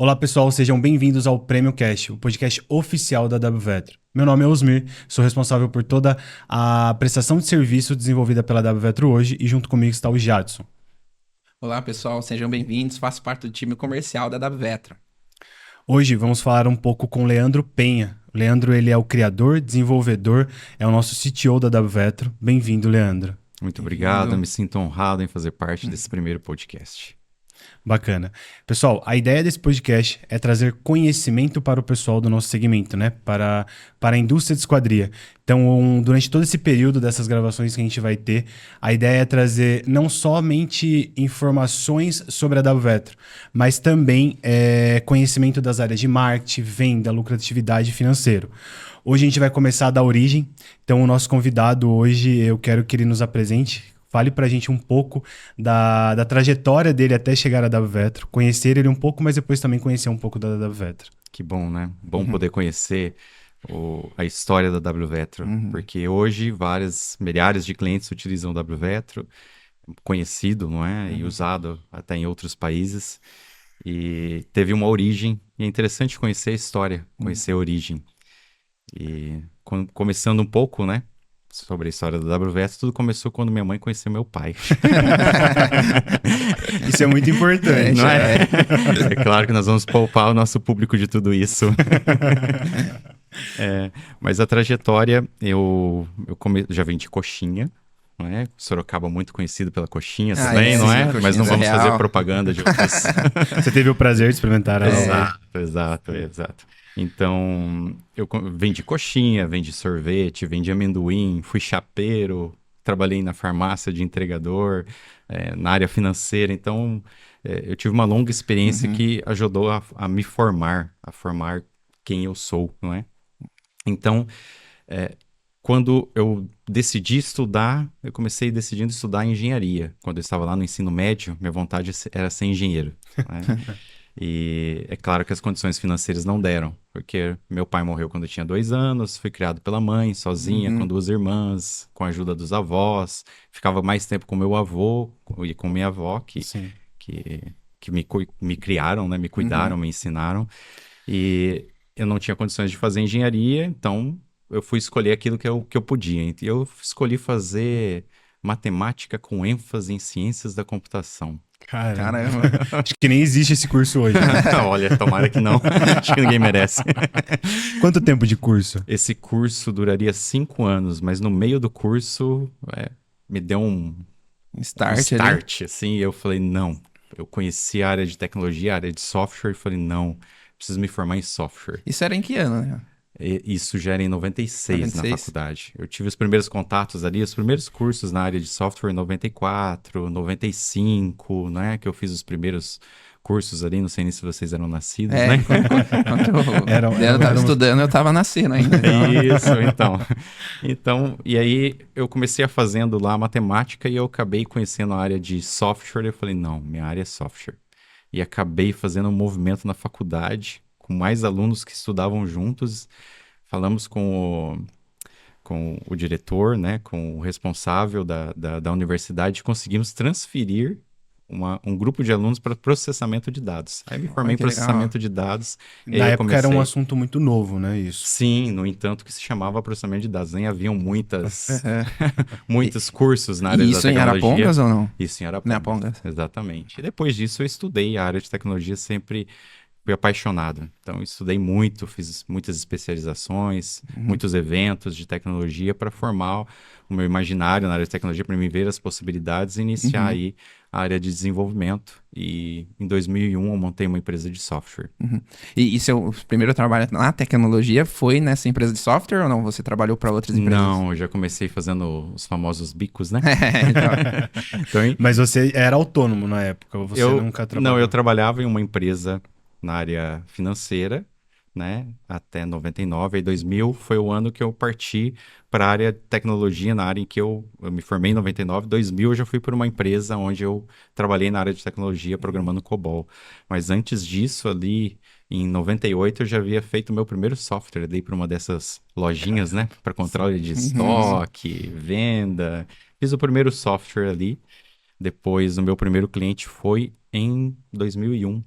Olá pessoal, sejam bem-vindos ao Prêmio Cast, o podcast oficial da WVetro. Meu nome é Osmir, sou responsável por toda a prestação de serviço desenvolvida pela WVetro hoje e junto comigo está o Jadson. Olá pessoal, sejam bem-vindos, faço parte do time comercial da WVetro. Hoje vamos falar um pouco com o Leandro Penha. O Leandro, ele é o criador, desenvolvedor, é o nosso CTO da WVetro. Bem-vindo, Leandro. Muito obrigado, me sinto honrado em fazer parte desse primeiro podcast. Bacana. Pessoal, a ideia desse podcast é trazer conhecimento para o pessoal do nosso segmento, né? Para a indústria de esquadria. Então, durante todo esse período dessas gravações que a gente vai ter, a ideia é trazer não somente informações sobre a WVetro, mas também conhecimento das áreas de marketing, venda, lucratividade e financeiro. Hoje a gente vai começar da origem. Então, o nosso convidado hoje, eu quero que ele nos apresente. Fale pra gente um pouco da trajetória dele até chegar à WVetro, conhecer ele um pouco, mas depois também conhecer um pouco da WVetro. Que bom, né? Bom poder conhecer a história da WVetro, porque hoje milhares de clientes utilizam o WVetro, conhecido, não é? E usado até em outros países. E teve uma origem, e é interessante conhecer a história, conhecer a origem. E começando um pouco, né? Sobre a história da WVetro, tudo começou quando minha mãe conheceu meu pai. Isso é muito importante. Não é? É claro que nós vamos poupar o nosso público de tudo isso. Mas a trajetória, eu já vendi coxinha, não é? Sorocaba muito conhecido pela coxinha também, não é? Mas não vamos fazer propaganda de outras. Você teve o prazer de experimentar ela? Exato. Então, eu vendi coxinha, vendi sorvete, vendi amendoim, fui chapeiro, trabalhei na farmácia de entregador, na área financeira. Então, eu tive uma longa experiência que ajudou a me formar, a formar quem eu sou, não é? Então, quando eu decidi estudar, eu comecei decidindo estudar engenharia. Quando eu estava lá no ensino médio, minha vontade era ser engenheiro, né? E é claro que as condições financeiras não deram, porque meu pai morreu quando eu tinha 2 anos, fui criado pela mãe, sozinha, com 2 irmãs, com a ajuda dos avós, ficava mais tempo com meu avô e com minha avó, que me criaram, né? Me cuidaram, me ensinaram, e eu não tinha condições de fazer engenharia, então eu fui escolher aquilo que eu podia. E eu escolhi fazer matemática com ênfase em ciências da computação. Caramba. Acho que nem existe esse curso hoje. Olha, tomara que não. Acho que ninguém merece. Quanto tempo de curso? Esse curso duraria 5 anos, mas no meio do curso me deu um start assim, e eu falei, não. Eu conheci a área de tecnologia, a área de software, e falei, não, preciso me formar em software. Isso era em que ano, né? Isso já era em 96 na faculdade. Eu tive os primeiros contatos ali, os primeiros cursos na área de software em 94, 95, né? Que eu fiz os primeiros cursos ali, não sei nem se vocês eram nascidos, né? Quando eu estava estudando, eu estava nascendo ainda. Isso, então. Então, e aí eu comecei a fazendo lá matemática e eu acabei conhecendo a área de software. Eu falei, não, minha área é software. E acabei fazendo um movimento na faculdade com mais alunos que estudavam juntos. Falamos com o diretor, né, com o responsável da universidade, conseguimos transferir um grupo de alunos para processamento de dados. Aí me formei em processamento de dados. Na época era um assunto muito novo, né, isso? Sim, no entanto que se chamava processamento de dados. Nem haviam muitos cursos na área da tecnologia. Isso em Arapongas ou não? Isso em Arapongas, exatamente. E depois disso eu estudei a área de tecnologia, sempre fui apaixonado. Então, estudei muito, fiz muitas especializações, muitos eventos de tecnologia para formar o meu imaginário na área de tecnologia, para me ver as possibilidades e iniciar aí a área de desenvolvimento. E em 2001 eu montei uma empresa de software. E seu primeiro trabalho na tecnologia foi nessa empresa de software ou não? Você trabalhou para outras empresas? Não, eu já comecei fazendo os famosos bicos, né? Então, mas você era autônomo na época? Ou você nunca trabalhou? Não, eu trabalhava em uma empresa na área financeira, né, até 99, aí 2000 foi o ano que eu parti para a área de tecnologia, na área em que eu me formei em 99, 2000 eu já fui para uma empresa onde eu trabalhei na área de tecnologia programando COBOL. Mas antes disso, ali em 98, eu já havia feito o meu primeiro software, dei para uma dessas lojinhas, né, para controle de estoque, venda. Fiz o primeiro software ali. Depois, o meu primeiro cliente foi em 2001.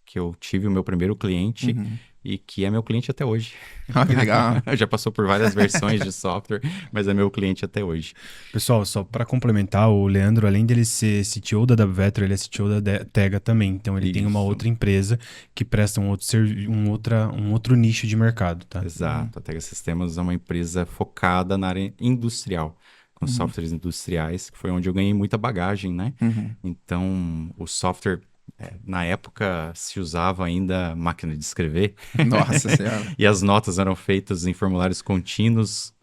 que eu tive o meu primeiro cliente e que é meu cliente até hoje. Ah, que legal. Já passou por várias versões de software, mas é meu cliente até hoje. Pessoal, só para complementar, o Leandro, além dele ser CTO da WVetro, ele é CTO da Tega também. Então ele tem uma Isso. outra empresa que presta um outro nicho de mercado, tá? Exato. A Tega Sistemas é uma empresa focada na área industrial, com softwares industriais, que foi onde eu ganhei muita bagagem, né? Então, o software, na época, se usava ainda máquina de escrever. Nossa Senhora. E as notas eram feitas em formulários contínuos,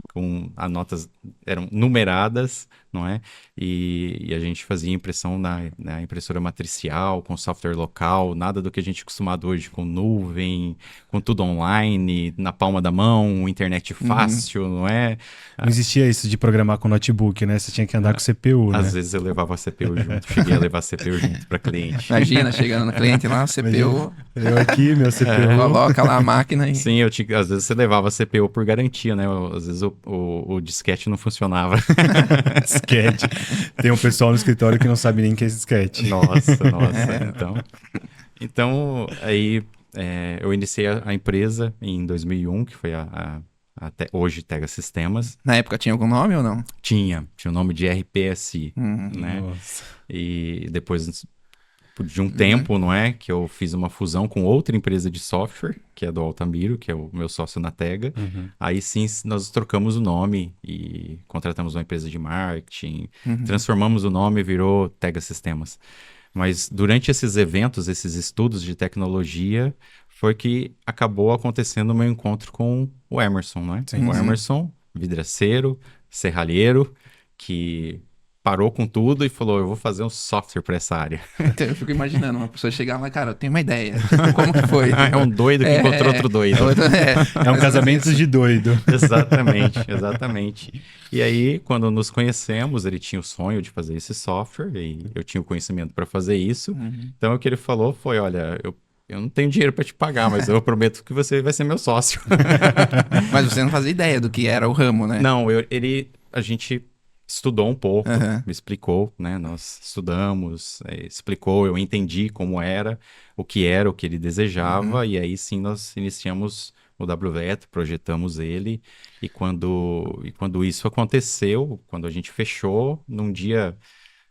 as notas eram numeradas, não é? E a gente fazia impressão na impressora matricial, com software local, nada do que a gente é acostumado hoje, com nuvem, com tudo online, na palma da mão, internet fácil, não é? Não existia isso de programar com notebook, né? Você tinha que andar com CPU, né? Às vezes eu levava a CPU junto, cheguei a levar a CPU junto para cliente. Imagina, chegando no cliente lá, CPU, Eu aqui, meu CPU. coloca lá a máquina e... Sim, às vezes você levava a CPU por garantia, né? Às vezes o disquete não funcionava. Disquete. Tem um pessoal no escritório que não sabe nem o que é disquete. Nossa. Então aí eu iniciei a empresa em 2001, que foi até hoje Tega Sistemas. Na época tinha algum nome ou não? Tinha o nome de RPSI, né? Nossa. E depois de um tempo, não é? Que eu fiz uma fusão com outra empresa de software, que é do Altamiro, que é o meu sócio na Tega. Aí sim, nós trocamos o nome e contratamos uma empresa de marketing, transformamos o nome e virou Tega Sistemas. Mas durante esses eventos, esses estudos de tecnologia, foi que acabou acontecendo o meu encontro com o Emerson, não é? O Emerson, vidraceiro, serralheiro, que parou com tudo e falou, eu vou fazer um software para essa área. Então, eu fico imaginando uma pessoa chegar lá, cara, eu tenho uma ideia. Como que foi? É um doido que encontrou outro doido. É um casamento de doido. Exatamente. E aí, quando nos conhecemos, ele tinha o sonho de fazer esse software e eu tinha o conhecimento para fazer isso. Então, o que ele falou foi, olha, eu não tenho dinheiro para te pagar, mas eu prometo que você vai ser meu sócio. Mas você não fazia ideia do que era o ramo, né? Não, a gente estudou um pouco, me explicou, né? Nós estudamos, explicou, eu entendi como era o que ele desejava, e aí sim nós iniciamos o WVetro, projetamos ele, e quando isso aconteceu, quando a gente fechou num dia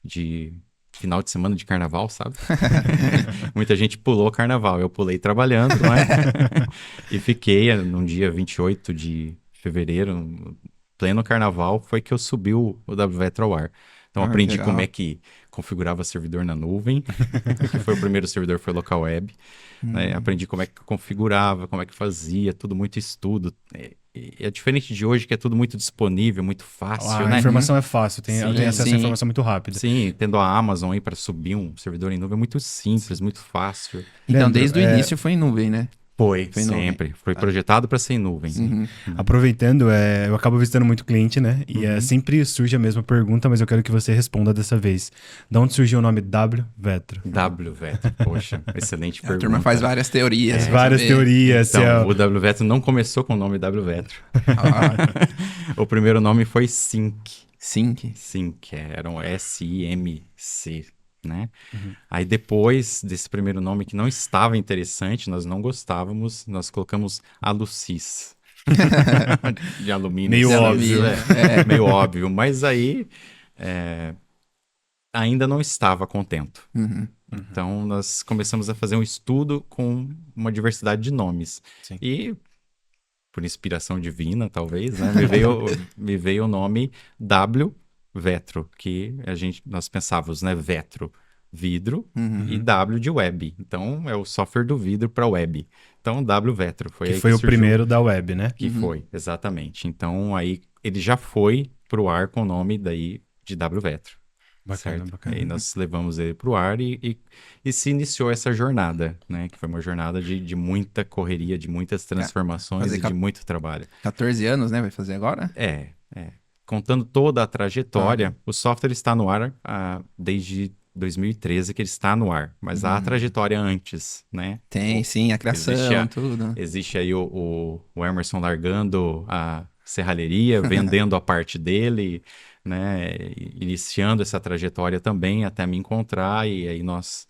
de final de semana de carnaval, sabe? Muita gente pulou carnaval, eu pulei trabalhando, não é? E fiquei num dia 28 de fevereiro, pleno carnaval, foi que eu subi o WVetro ao ar. Então aprendi como é que configurava servidor na nuvem, que foi o primeiro servidor, foi local web. Né? Aprendi como é que configurava, como é que fazia, tudo muito estudo. É diferente de hoje, que é tudo muito disponível, muito fácil, né? A informação é fácil, tem acesso sim. à informação muito rápida. Sim, tendo a Amazon aí para subir um servidor em nuvem é muito simples, muito fácil. Então, Leandro, desde o início foi em nuvem, né? Foi sempre. Nuvem. Foi projetado para ser em nuvem. Aproveitando, eu acabo visitando muito cliente, né? E sempre surge a mesma pergunta, mas eu quero que você responda dessa vez. De onde surgiu o nome WVetro? WVetro, poxa, excelente pergunta. A turma faz várias teorias. Várias teorias. Então, o WVetro não começou com o nome WVetro. O primeiro nome foi Sync. Sync, era um SIMC. Né? Aí depois desse primeiro nome que não estava interessante, nós não gostávamos, nós colocamos Alucis. De alumínio. Meio óbvio. Meio óbvio, mas aí ainda não estava contento. Então nós começamos a fazer um estudo com uma diversidade de nomes. Sim. E por inspiração divina, talvez, né? Me veio o nome WVetro, que nós pensávamos, né? Vetro, vidro, e W de web. Então, é o software do vidro para web. Então, WVetro. Que foi o primeiro da web, né? Que foi, exatamente. Então, aí ele já foi pro ar com o nome daí de WVetro. Bacana. Aí nós levamos ele pro ar e se iniciou essa jornada, né? Que foi uma jornada de muita correria, de muitas transformações e de muito trabalho. 14 anos, né? Vai fazer agora? Contando toda a trajetória, o software está no ar desde 2013 que ele está no ar, mas há a trajetória antes, né? Tem, sim, a criação, tudo. Existe aí o Emerson largando a serralheria, vendendo a parte dele, né? Iniciando essa trajetória também até me encontrar, e aí nós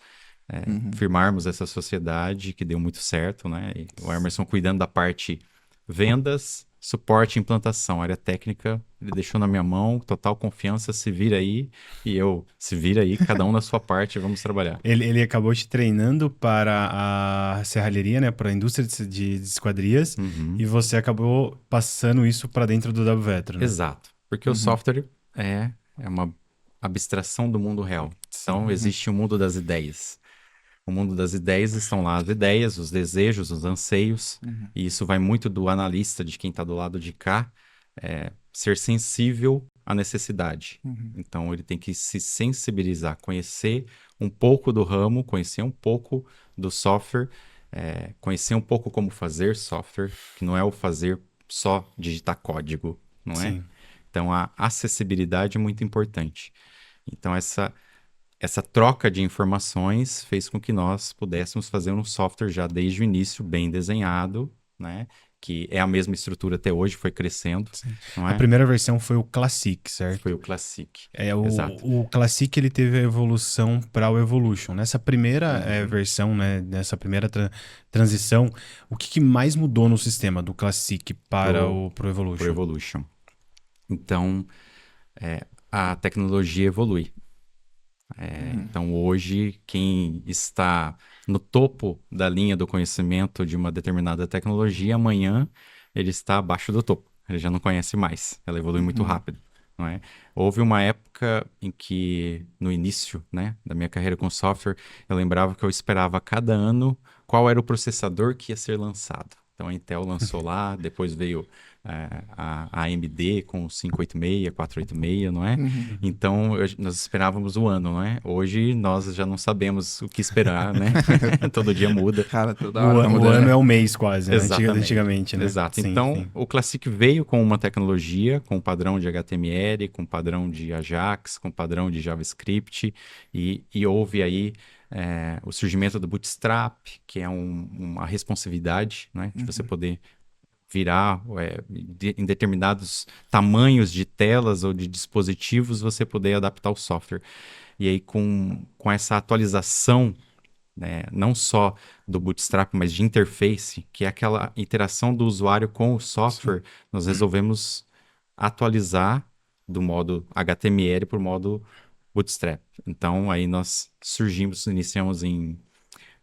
firmarmos essa sociedade que deu muito certo, né? E o Emerson cuidando da parte vendas, suporte e implantação. A área técnica, ele deixou na minha mão, total confiança, se vira aí. E eu, se vira aí, cada um na sua parte, vamos trabalhar. Ele acabou te treinando para a serralheria, né? Para a indústria de esquadrias. E você acabou passando isso para dentro do WVetro, né? Exato. Porque o software é uma abstração do mundo real. Então, existe o mundo das ideias. O mundo das ideias estão lá as ideias, os desejos, os anseios. E isso vai muito do analista, de quem está do lado de cá, ser sensível à necessidade. Então, ele tem que se sensibilizar, conhecer um pouco do ramo, conhecer um pouco do software, conhecer um pouco como fazer software, que não é o fazer só digitar código, não é? Sim. Então, a acessibilidade é muito importante. Então, essa troca de informações fez com que nós pudéssemos fazer um software já desde o início bem desenhado, né? Que é a mesma estrutura até hoje, foi crescendo. Não é? A primeira versão foi o Classic, certo? Foi o Classic. Exato. O Classic ele teve a evolução para o Evolution. Nessa primeira versão, né? Nessa primeira transição, o que mais mudou no sistema do Classic para pro Evolution? Pro Evolution. Então, a tecnologia evolui. Então, hoje, quem está no topo da linha do conhecimento de uma determinada tecnologia, amanhã ele está abaixo do topo. Ele já não conhece mais. Ela evolui muito rápido, não é? Houve uma época em que, no início, né, da minha carreira com software, eu lembrava que eu esperava a cada ano qual era o processador que ia ser lançado. Então, a Intel lançou lá, depois veio a AMD com 586, 486, não é? Então, nós esperávamos o ano, não é? Hoje, nós já não sabemos o que esperar, né? Todo dia muda. Cara, toda hora tá O mudando. ano é o mês quase, né? Exatamente. Antigamente, né? Exato. Sim, Então, sim. o Classic veio com uma tecnologia, com padrão de HTML, com padrão de Ajax, com padrão de JavaScript, e houve aí o surgimento do Bootstrap, que é uma responsividade, né? De você poder virar em determinados tamanhos de telas ou de dispositivos, você poder adaptar o software. E aí, com essa atualização, né, não só do Bootstrap, mas de interface, que é aquela interação do usuário com o software, nós resolvemos atualizar do modo HTML para o modo Bootstrap. Então, aí nós iniciamos em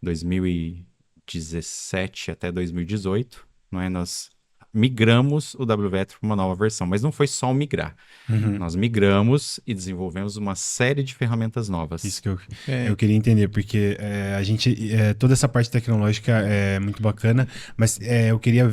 2017 até 2018, não é? Nós migramos o WVetro para uma nova versão, mas não foi só migrar. Nós migramos e desenvolvemos uma série de ferramentas novas. Isso que eu queria entender, porque a gente, toda essa parte tecnológica é muito bacana, mas eu queria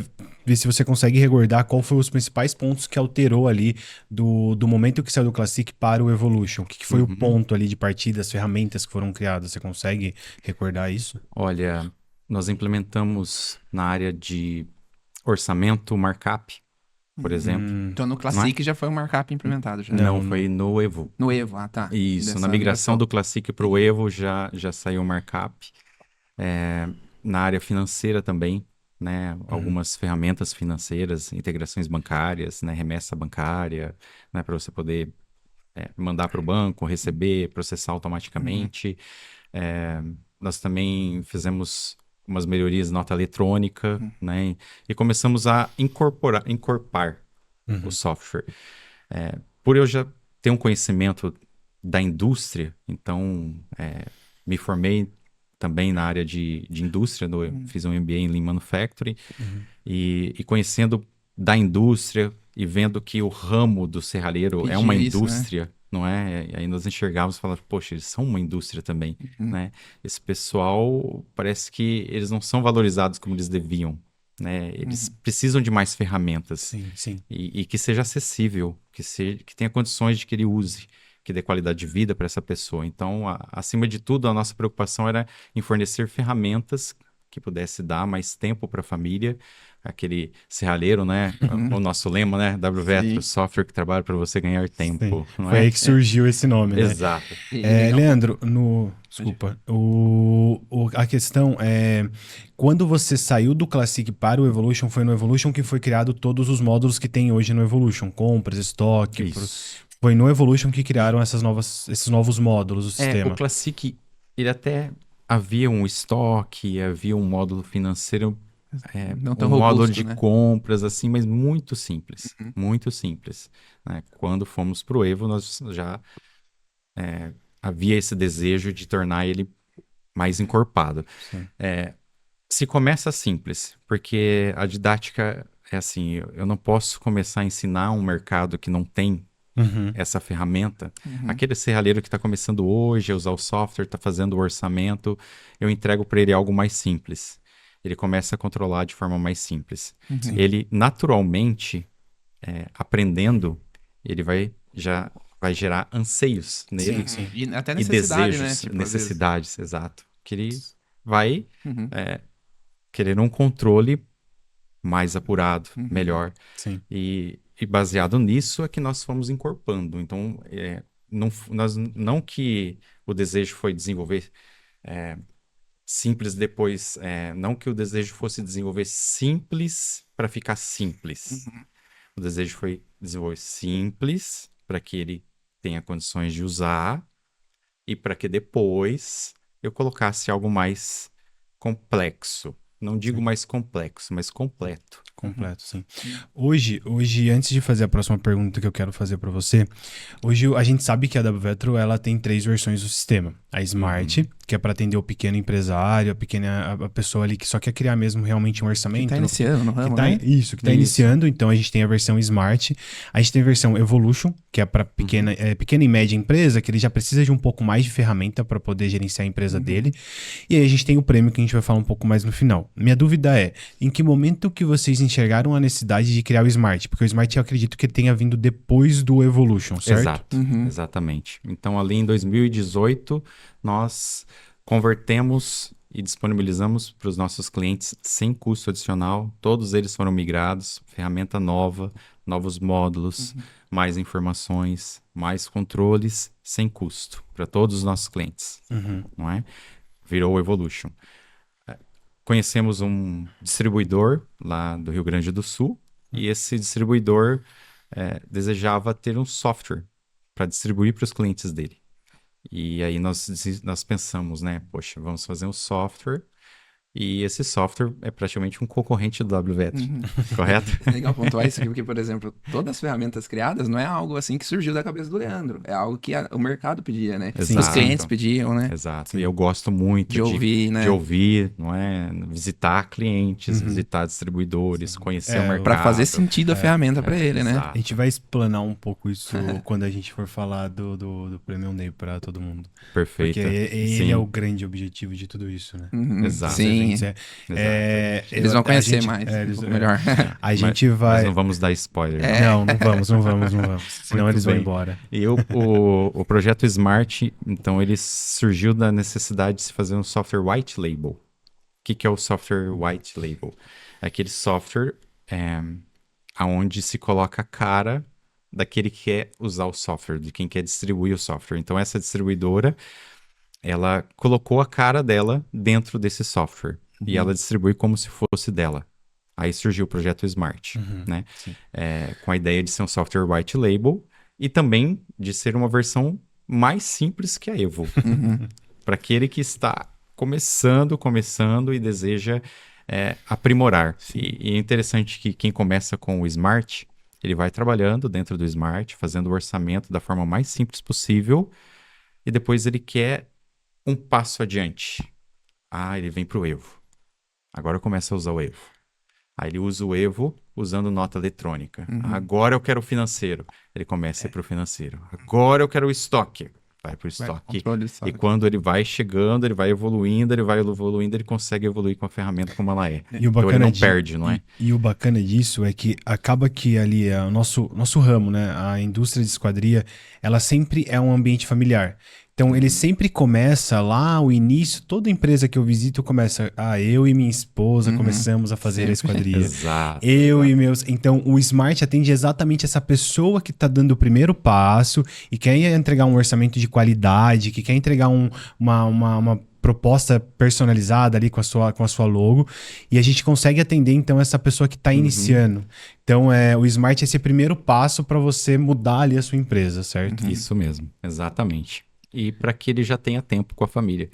ver se você consegue recordar qual foram os principais pontos que alterou ali do momento que saiu do Classic para o Evolution. O que foi o ponto ali de partida, as ferramentas que foram criadas? Você consegue recordar isso? Olha, nós implementamos na área de orçamento markup, por exemplo. Então, no Classic já foi um markup implementado. Já. Não, foi no Evo. No Evo, tá. Isso, na migração do Classic para o Evo já saiu o markup. Na área financeira também, né? Algumas ferramentas financeiras, integrações bancárias, né? Remessa bancária, né? Para você poder mandar para o banco, receber, processar automaticamente. Nós também fizemos umas melhorias na nota eletrônica, né? E começamos a incorporar o software. Por eu já ter um conhecimento da indústria, então me formei também na área de indústria, fiz um MBA em Lean Manufacturing, e conhecendo da indústria e vendo que o ramo do serralheiro é uma indústria, né? Não é? E aí nós enxergávamos e falávamos, poxa, eles são uma indústria também, né? Esse pessoal, parece que eles não são valorizados como eles deviam, né? Eles precisam de mais ferramentas. Sim, sim. E que seja acessível, que tenha condições de que ele use, que dê qualidade de vida para essa pessoa. Então, acima de tudo, a nossa preocupação era em fornecer ferramentas que pudesse dar mais tempo para a família, aquele serralheiro, né? O nosso lema, né? WVetro, software que trabalha para você ganhar tempo. Não Foi aí que surgiu esse nome, né? Exato. Leandro, desculpa. A questão é, quando você saiu do Classic para o Evolution, foi no Evolution que foi criado todos os módulos que tem hoje no Evolution, compras, estoque. Foi no Evolution que criaram esses novos módulos do sistema. O Classic, ele até havia um estoque, havia um módulo financeiro, Não tão um módulo robusto, de né? compras, assim, mas muito simples. Muito simples, né? Quando fomos para o Evo, nós já havia esse desejo de tornar ele mais encorpado. Sim. Se começa simples, porque a didática é assim, eu não posso começar a ensinar um mercado que não tem Uhum. essa ferramenta. Aquele serralheiro que está começando hoje a usar o software, está fazendo o orçamento, eu entrego para ele algo mais simples. Ele começa a controlar de forma mais simples. Ele, naturalmente, aprendendo, ele já vai gerar anseios nele Sim. E até e necessidade, desejos, né? Tipo, às vezes. necessidades, exato. Que ele vai Uhum. querer um controle mais apurado, melhor. Sim. E baseado nisso é que nós fomos encorpando. Então, não que o desejo foi desenvolver simples depois, não que o desejo fosse desenvolver simples para ficar simples. O desejo foi desenvolver simples para que ele tenha condições de usar e para que depois eu colocasse algo mais complexo. Não digo mais complexo, mas completo. Completo, sim. Hoje, antes de fazer a próxima pergunta que eu quero fazer para você, hoje a gente sabe que a WVetro, ela tem 3 versões do sistema. A Smart, que é para atender o pequeno empresário, a pessoa ali que só quer criar mesmo realmente um orçamento. Que tá iniciando no ramo, que tá, né? Isso, que tá iniciando. Então a gente tem a versão Smart. A gente tem a versão Evolution, que é para pequena e média empresa, que ele já precisa de um pouco mais de ferramenta para poder gerenciar a empresa dele. E aí a gente tem o prêmio, que a gente vai falar um pouco mais no final. Minha dúvida é, em que momento que vocês enxergaram a necessidade de criar o Smart? Porque o Smart eu acredito que ele tenha vindo depois do Evolution, certo? Exato, exatamente. Então, ali em 2018, nós convertemos e disponibilizamos para os nossos clientes sem custo adicional. Todos eles foram migrados, ferramenta nova, novos módulos, mais informações, mais controles, sem custo para todos os nossos clientes, não é? Virou o Evolution. Conhecemos um distribuidor lá do Rio Grande do Sul e esse distribuidor desejava ter um software para distribuir para os clientes dele. E aí nós pensamos, né? Poxa, vamos fazer um software e esse software é praticamente um concorrente do WVetro, correto? É legal pontuar isso aqui, porque, por exemplo, todas as ferramentas criadas não é algo assim que surgiu da cabeça do Leandro. É algo que o mercado pedia, né? Exato. Os clientes pediam, né? Exato. E eu gosto muito De ouvir, né? de ouvir, não é? Visitar clientes, visitar distribuidores, conhecer o mercado. Pra fazer sentido a ferramenta pra ele, né? exato. A gente vai explanar um pouco isso quando a gente for falar do Premium Day para todo mundo. Perfeito. Porque ele Sim. é o grande objetivo de tudo isso, né? Exato. Sim. Eles vão conhecer mais, um pouco melhor. A gente Mas vai... não vamos dar spoiler. Não vamos. Senão Muito eles vão bem. embora. E o projeto Smart, então, ele surgiu da necessidade de se fazer um software white label. O que é o software white label? É aquele software onde se coloca a cara daquele que quer usar o software, de quem quer distribuir o software. Então, essa distribuidora, ela colocou a cara dela dentro desse software e ela distribui como se fosse dela. Aí surgiu o projeto Smart, né? Com a ideia de ser um software white label e também de ser uma versão mais simples que a Evo. Para aquele que está começando e deseja aprimorar. E é interessante que quem começa com o Smart, ele vai trabalhando dentro do Smart, fazendo o orçamento da forma mais simples possível e depois ele quer um passo adiante. Ele vem para o Evo. Agora começa a usar o Evo. Aí ele usa o Evo usando nota eletrônica. Agora eu quero o financeiro. Ele começa a ir para o financeiro. Agora eu quero o estoque. Vai para o estoque. E quando ele vai chegando, ele vai evoluindo, ele consegue evoluir com a ferramenta como ela é. E o então bacana ele não perde, não é? E o bacana disso é que acaba que ali o nosso ramo, né? A indústria de esquadria, ela sempre é um ambiente familiar. Então, ele sempre começa lá, o início, toda empresa que eu visito começa, eu e minha esposa começamos a fazer a esquadria. Exato. E meus... Então, o Smart atende exatamente essa pessoa que está dando o primeiro passo e quer entregar um orçamento de qualidade, que quer entregar uma proposta personalizada ali com a sua logo, e a gente consegue atender, então, essa pessoa que está iniciando. Então, o Smart é esse primeiro passo para você mudar ali a sua empresa, certo? Isso mesmo, exatamente. e para que ele já tenha tempo com a família.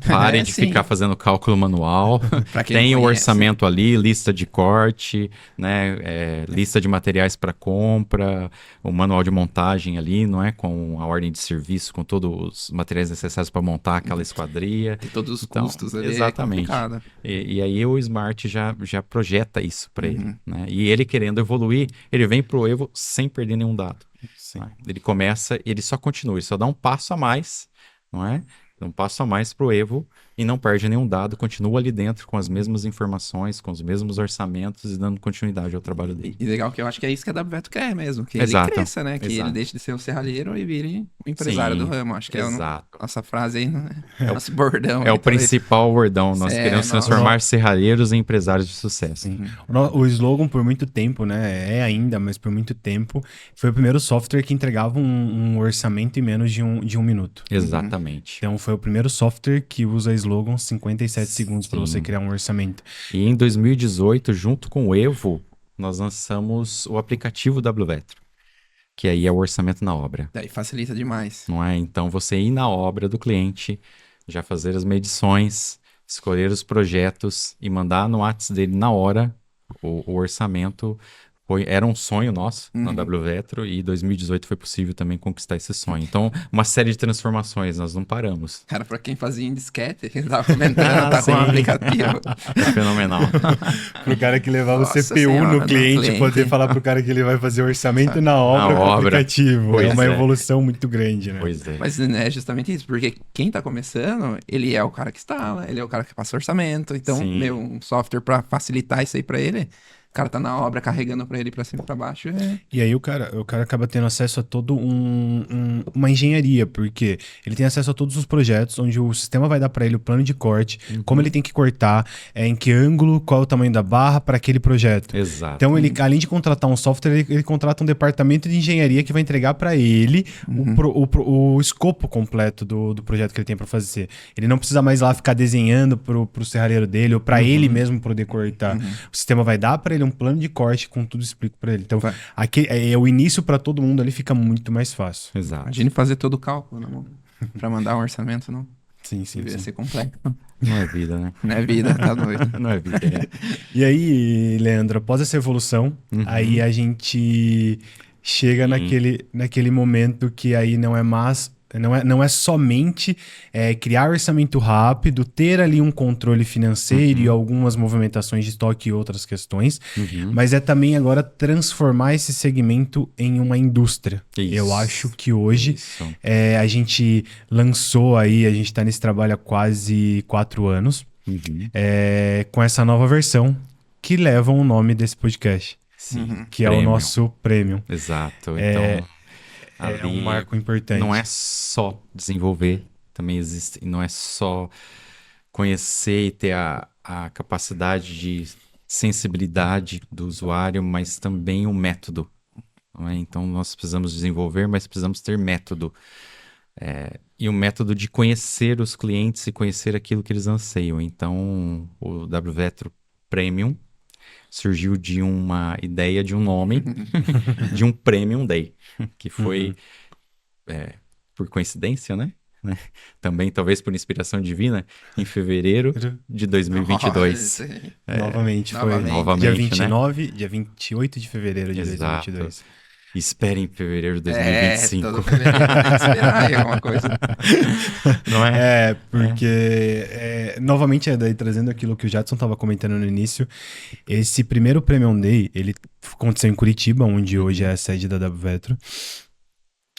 Pare de sim. ficar fazendo cálculo manual. Pra quem não Tem o conhece. orçamento ali, lista de corte, né? Lista de materiais para compra, o manual de montagem ali, não é? Com a ordem de serviço, com todos os materiais necessários para montar aquela esquadria. Tem todos os Então, custos ali, exatamente. é complicado. E aí o Smart já projeta isso para Uhum. ele, né? E ele querendo evoluir, ele vem pro Evo sem perder nenhum dado. Sim. Né? Ele começa, ele só continua, ele só dá um passo a mais, não é? Um passo a mais pro Evo e não perde nenhum dado, continua ali dentro com as mesmas informações, com os mesmos orçamentos e dando continuidade ao trabalho dele. E legal que eu acho que é isso que a WVeto quer mesmo, que Exato. ele cresça, né? Que Exato. ele deixe de ser um serralheiro e vire um empresário Sim, do ramo. Acho que exato. nossa frase aí, né? Nosso bordão. É aí, o principal bordão. Nós É, queremos nossa. transformar serralheiros em empresários de sucesso. Sim. O slogan por muito tempo, né? É ainda, mas por muito tempo, foi o primeiro software que entregava um orçamento em menos de um minuto. Exatamente. Então foi o primeiro software que usa slogan 57 segundos para Sim. você criar um orçamento. E em 2018, junto com o Evo, nós lançamos o aplicativo WVetro, que aí é o orçamento na obra, Daí facilita demais. não é? Então você ir na obra do cliente, já fazer as medições, escolher os projetos e mandar no WhatsApp dele na hora o orçamento. Era um sonho nosso na WVetro e em 2018 foi possível também conquistar esse sonho. Então, uma série de transformações, nós não paramos. Cara, pra quem fazia em disquete, que tava comentando, tá com sim. um aplicativo. É fenomenal. Pro cara que levava Nossa o CPU senhora, no cliente, poder falar pro cara que ele vai fazer orçamento na obra com o obra. aplicativo. Pois É uma é. evolução muito grande, né? Pois é. Mas é justamente isso, porque quem tá começando, ele é o cara que instala, ele é o cara que passa orçamento. Então, Sim. um software pra facilitar isso aí pra ele, o cara tá na obra carregando pra ele pra cima e pra baixo. E aí o cara acaba tendo acesso a todo uma engenharia, porque ele tem acesso a todos os projetos, onde o sistema vai dar para ele o plano de corte, como ele tem que cortar, em que ângulo, qual é o tamanho da barra para aquele projeto. Exato. Então, ele, além de contratar um software, ele contrata um departamento de engenharia que vai entregar para ele o escopo completo do projeto que ele tem para fazer. Ele não precisa mais lá ficar desenhando pro serralheiro dele ou para ele mesmo poder cortar. O sistema vai dar para ele um plano de corte com tudo explico para ele. Então, Vai. aqui, o início para todo mundo ali fica muito mais fácil. Exato. Imagine fazer todo o cálculo na mão pra mandar um orçamento, não. Sim, sim, Devia sim. ser complexo. Não é vida, né? Não é vida, tá doido. Não é vida. É. E aí, Leandro, após essa evolução, aí a gente chega naquele momento que aí não é mais. Não é somente criar orçamento rápido, ter ali um controle financeiro e algumas movimentações de estoque e outras questões, mas é também agora transformar esse segmento em uma indústria. Isso. Eu acho que hoje Isso. a gente lançou aí, a gente está nesse trabalho há quase 4 anos, com essa nova versão que leva o nome desse podcast, Sim. que é o Premium. nosso Premium. Exato. Então, É um ali marco importante. não é só desenvolver, também existe, não é só conhecer e ter a capacidade de sensibilidade do usuário, mas também o método. Não é? Então, nós precisamos desenvolver, mas precisamos ter método. E o método de conhecer os clientes e conhecer aquilo que eles anseiam. Então, o WVetro Premium surgiu de uma ideia de um nome, de um Premium Day, que foi, por coincidência, né? Também, talvez por inspiração divina, em fevereiro de 2022. Novamente, foi Novamente. dia Novamente, 29, dia 28 de fevereiro de Exato. 2022. Esperem em fevereiro de É, 2025. todo fevereiro tem que esperar aí alguma coisa. Não é? Porque, novamente, daí trazendo aquilo que o Jadson estava comentando no início, esse primeiro Premium Day, ele aconteceu em Curitiba, onde hoje é a sede da WVetro,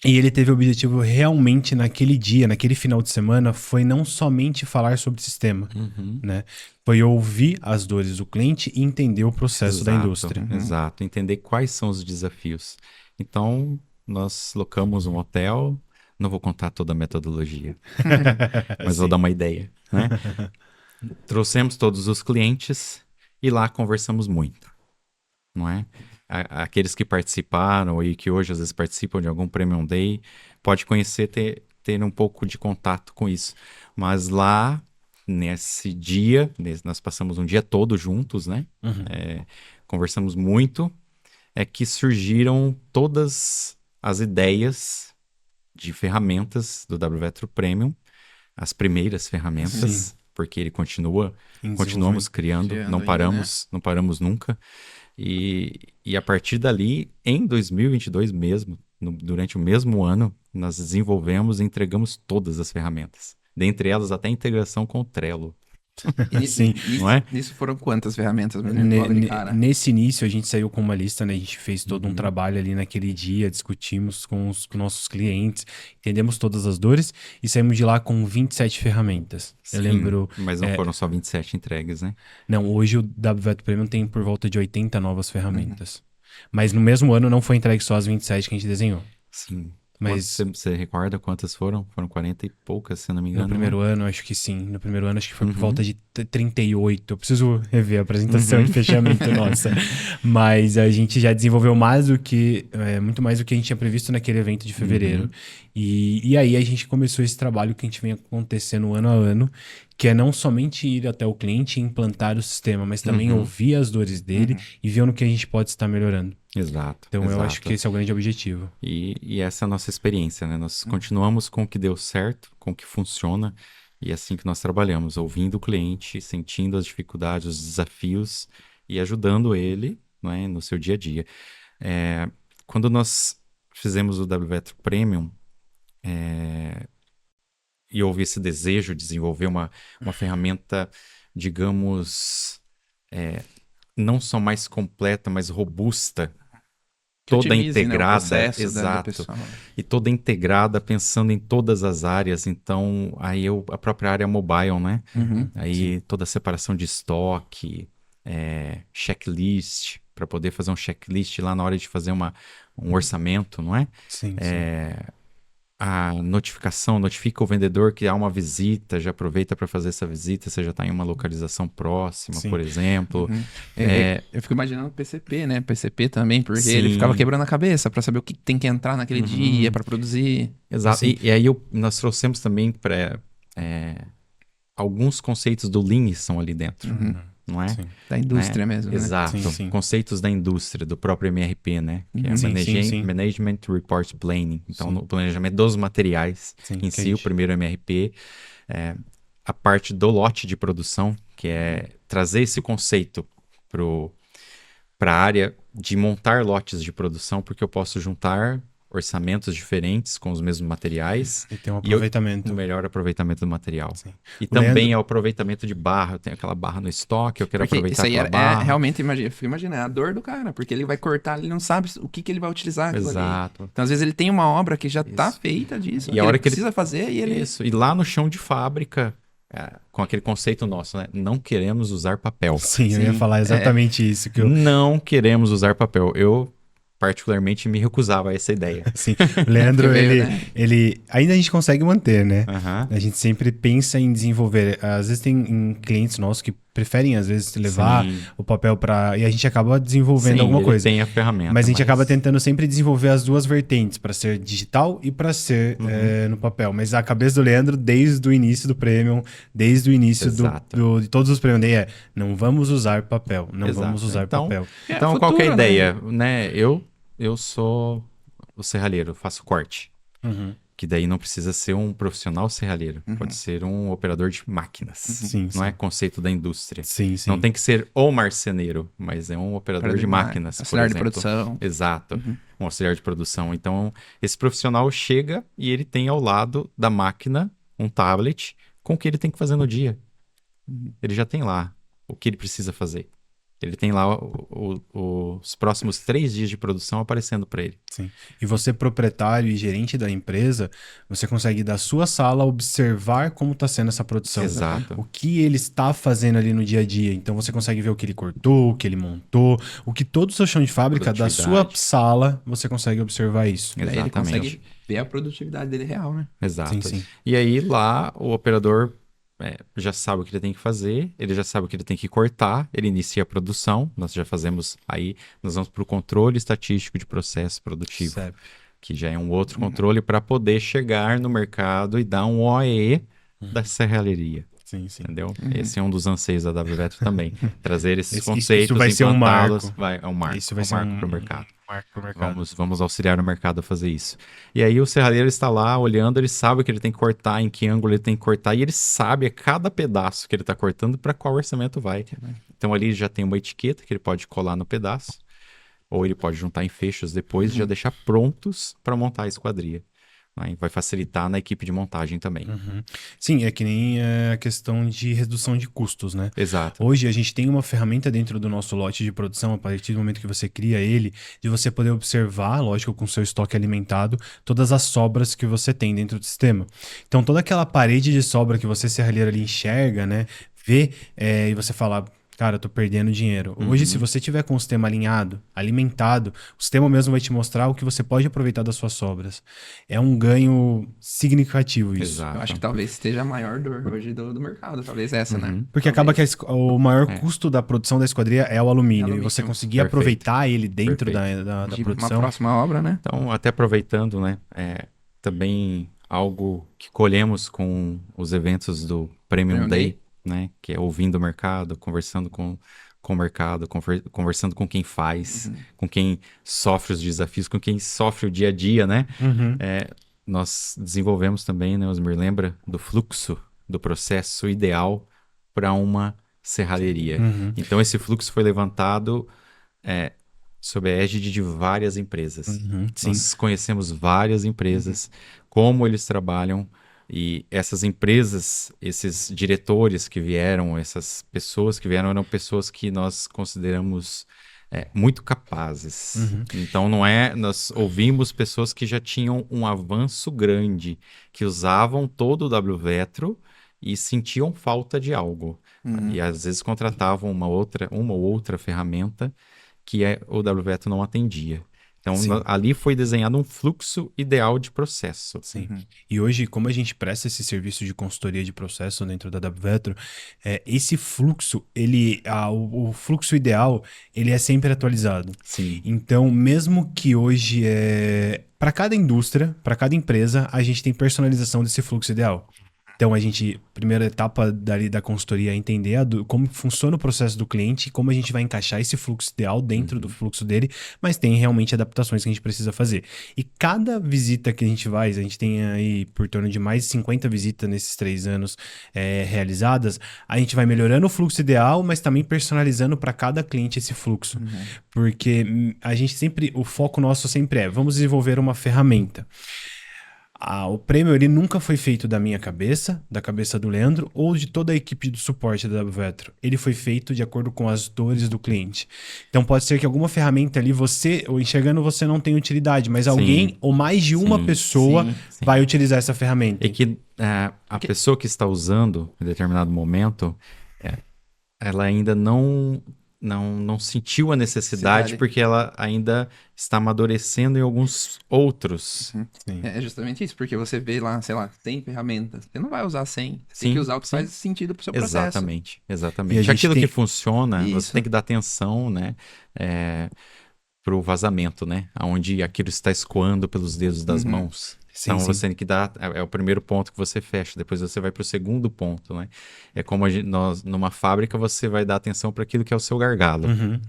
e ele teve o objetivo realmente naquele dia, naquele final de semana, foi não somente falar sobre sistema, né? Foi ouvir as dores do cliente e entender o processo da indústria. Exato, entender quais são os desafios. Então, nós locamos um hotel, não vou contar toda a metodologia, mas vou dar uma ideia, né? Trouxemos todos os clientes e lá conversamos muito, não é? Aqueles que participaram e que hoje às vezes participam de algum Premium Day, pode conhecer, ter um pouco de contato com isso. Mas lá, nesse dia, nós passamos um dia todo juntos, né? Conversamos muito, que surgiram todas as ideias de ferramentas do WVetro Premium, as primeiras ferramentas, porque ele continuamos criando, não ainda, paramos, não paramos nunca. E a partir dali, em 2022 mesmo, durante o mesmo ano, nós desenvolvemos e entregamos todas as ferramentas. Dentre elas, até a integração com o Trello. Sim. Não é? Nisso foram quantas ferramentas, mesmo, logo de cara? Nesse início, a gente saiu com uma lista, né? A gente fez todo um trabalho ali naquele dia, discutimos com os nossos clientes, entendemos todas as dores e saímos de lá com 27 ferramentas. Sim, Eu lembro... mas não foram só 27 entregues, né? Não, hoje o WVetro Premium tem por volta de 80 novas ferramentas. Mas no mesmo ano não foi entregue só as 27 que a gente desenhou. Sim. Mas Você recorda quantas foram? Foram 40 e poucas, se eu não me engano. no primeiro ano, acho que sim. No primeiro ano, acho que foi por Uhum. volta de 38. Eu preciso rever a apresentação de fechamento nossa. Mas a gente já desenvolveu mais do que... muito mais do que a gente tinha previsto naquele evento de fevereiro. Uhum. E aí a gente começou esse trabalho que a gente vem acontecendo ano a ano, que é não somente ir até o cliente e implantar o sistema, mas também Uhum. ouvir as dores dele e ver no que a gente pode estar melhorando. Exato. Então eu exato. acho que esse é o grande objetivo. E essa é a nossa experiência, né? Nós continuamos com o que deu certo, com o que funciona, e é assim que nós trabalhamos, ouvindo o cliente, sentindo as dificuldades, os desafios e ajudando ele, né, no seu dia a dia. Quando nós fizemos o WVetro Premium, e houve esse desejo de desenvolver uma ferramenta, digamos, não só mais completa, mas robusta, Que toda otimize, né, o integrada, processo do exato, pessoal. e toda integrada, pensando em todas as áreas. Então, aí a própria área mobile, né? Aí toda a separação de estoque, checklist, para poder fazer um checklist lá na hora de fazer um orçamento, não é? Sim, A notificação, notifica o vendedor que há uma visita, já aproveita para fazer essa visita, você já está em uma localização próxima, Sim. por exemplo. Eu fico imaginando o PCP, né? PCP também, porque Sim. ele ficava quebrando a cabeça pra saber o que tem que entrar naquele dia pra produzir. Exato. Sim. E aí nós trouxemos também para alguns conceitos do Lean estão ali dentro, não é? Sim. Da indústria mesmo, né? Exato. Sim, sim. Conceitos da indústria, do próprio MRP, né? Que é Sim, sim. Management Report Planning. Então, Sim. no planejamento dos materiais Sim, em que a si, o gente- primeiro MRP. A parte do lote de produção, que é trazer esse conceito para a área de montar lotes de produção, porque eu posso juntar orçamentos diferentes com os mesmos materiais E tem um e aproveitamento. o melhor aproveitamento do material. Sim. E O também Leandro- é o aproveitamento de barra. Eu tenho aquela barra no estoque, eu quero Porque isso aproveitar aí aquela barra. realmente, eu fico imaginando, é a dor do cara, porque ele vai cortar, ele não sabe o que ele vai utilizar aquilo ali. Exato. Então, às vezes, ele tem uma obra que já tá Isso. feita disso, E a hora que ele precisa fazer e ele... Isso. E lá no chão de fábrica, com aquele conceito nosso, né? Não queremos usar papel. Sim, eu ia Sim, falar exatamente isso. Que eu, Não queremos usar papel. Eu, particularmente, me recusava a essa ideia. assim, o Leandro, Que veio, ele, né? ele... Ainda a gente consegue manter, né? Aham. A gente sempre pensa em desenvolver. Às vezes tem clientes nossos que preferem, às vezes, levar Sim. o papel para... E a gente acaba desenvolvendo Sim, alguma ele coisa. tem a ferramenta. Mas a gente acaba tentando sempre desenvolver as duas vertentes, para ser digital e para ser Uhum. no papel. Mas a cabeça do Leandro, desde o início do Premium, desde o início Exato. de todos os Premium Day, não vamos usar papel, não Exato. vamos usar Então, papel. Então, É, qual que é a futuro, né? ideia? Né? Eu sou o serralheiro, eu faço corte. Uhum. Que daí não precisa ser um profissional serralheiro. Pode ser um operador de máquinas. Sim, Não sim. é conceito da indústria. Sim, sim. Não tem que ser o marceneiro, mas é um operador de máquinas, por Auxiliar de exemplo. produção. Exato. Um auxiliar de produção. Então, esse profissional chega e ele tem ao lado da máquina um tablet com o que ele tem que fazer no dia. Ele já tem lá o que ele precisa fazer. Ele tem lá os próximos 3 dias de produção aparecendo para ele. Sim. E você, proprietário e gerente da empresa, você consegue da sua sala observar como está sendo essa produção. Exato. O que ele está fazendo ali no dia a dia. Então você consegue ver o que ele cortou, o que ele montou, o que todo o seu chão de fábrica da sua Produtividade. sala, você consegue observar isso. Daí ele Exatamente. consegue ver a produtividade dele real, né? Exato. Sim, sim. E aí lá o operador já sabe o que ele tem que fazer, ele já sabe o que ele tem que cortar, ele inicia a produção, nós já fazemos aí, nós vamos para o controle estatístico de processo produtivo, Certo. que já é um outro controle para poder chegar no mercado e dar um OE da serralheria. Sim, sim. Entendeu? Esse é um dos anseios da WVetro também. Trazer esses Isso conceitos, vai ser um implantá-los. marco. É um marco. Isso vai É um ser marco para o mercado. marco pro mercado. Vamos auxiliar o mercado a fazer isso. E aí o serralheiro está lá olhando, ele sabe o que ele tem que cortar, em que ângulo ele tem que cortar, e ele sabe a cada pedaço que ele está cortando para qual orçamento vai. Então ali já tem uma etiqueta que ele pode colar no pedaço, ou ele pode juntar em fechos depois e já deixar prontos para montar a esquadria. Né? Vai facilitar na equipe de montagem também. Sim, é que nem a questão de redução de custos, né? Exato. Hoje a gente tem uma ferramenta dentro do nosso lote de produção, a partir do momento que você cria ele, de você poder observar, lógico, com seu estoque alimentado, todas as sobras que você tem dentro do sistema. Então toda aquela parede de sobra que você, serralheiro, ali enxerga, né? Vê, e você fala... Cara, eu tô perdendo dinheiro. Hoje, se você tiver com o sistema alinhado, alimentado, o sistema mesmo vai te mostrar o que você pode aproveitar das suas sobras. É um ganho significativo isso. Exato. Eu acho que talvez esteja a maior dor hoje do mercado, talvez essa, né? Porque acaba que o maior É. custo da produção da esquadria é o alumínio. alumínio. E você conseguir Perfeito. aproveitar ele dentro Perfeito. da De uma produção. próxima obra, né? Então, até aproveitando, né, também algo que colhemos com os eventos do Premium Premium Day, né, que é ouvindo o mercado, conversando com o mercado, conversando com quem faz, com quem sofre os desafios, com quem sofre o dia a dia, né? Uhum. Nós desenvolvemos também, né, Osmir, lembra do fluxo do processo ideal para uma serralheria. Então, esse fluxo foi levantado sob a égide de várias empresas. Sim. Nós conhecemos várias empresas, como eles trabalham, e essas empresas, esses diretores que vieram, essas pessoas que vieram, eram pessoas que nós consideramos muito capazes. Então, nós ouvimos pessoas que já tinham um avanço grande, que usavam todo o WVetro e sentiam falta de algo. E às vezes contratavam uma ou outra ferramenta que o WVetro não atendia. Então, ali foi desenhado um fluxo ideal de processo. Sim. E hoje, como a gente presta esse serviço de consultoria de processo dentro da WVetro, esse fluxo, o fluxo ideal, ele é sempre atualizado. Sim. Então, mesmo que hoje, para cada indústria, para cada empresa, a gente tem personalização desse fluxo ideal. Então, primeira etapa da consultoria é entender como funciona o processo do cliente e como a gente vai encaixar esse fluxo ideal dentro do fluxo dele, mas tem realmente adaptações que a gente precisa fazer. E cada visita que a gente tem aí por torno de mais de 50 visitas nesses 3 anos realizadas, a gente vai melhorando o fluxo ideal, mas também personalizando para cada cliente esse fluxo. Porque o foco nosso sempre vamos desenvolver uma ferramenta. O prêmio ele nunca foi feito da minha cabeça, da cabeça do Leandro ou de toda a equipe do suporte da WVetro. Ele foi feito de acordo com as dores do cliente. Então pode ser que alguma ferramenta ali enxergando você não tem utilidade, mas alguém ou mais de uma pessoa vai utilizar essa ferramenta. E que a pessoa que está usando em determinado momento, ela ainda não sentiu a necessidade porque ela ainda está amadurecendo em alguns outros. Sim. É justamente isso, porque você vê lá, sei lá, 100 ferramentas. Você não vai usar 100. Você tem que usar o que faz sentido pro seu processo. Exatamente. E a gente Aquilo que funciona, Isso. você tem que dar atenção, né? Pro vazamento, né? Onde aquilo está escoando pelos dedos das mãos. Então, você tem que dar... É o primeiro ponto que você fecha. Depois você vai para o segundo ponto, né? É como nós, numa fábrica, você vai dar atenção para aquilo que é o seu gargalo.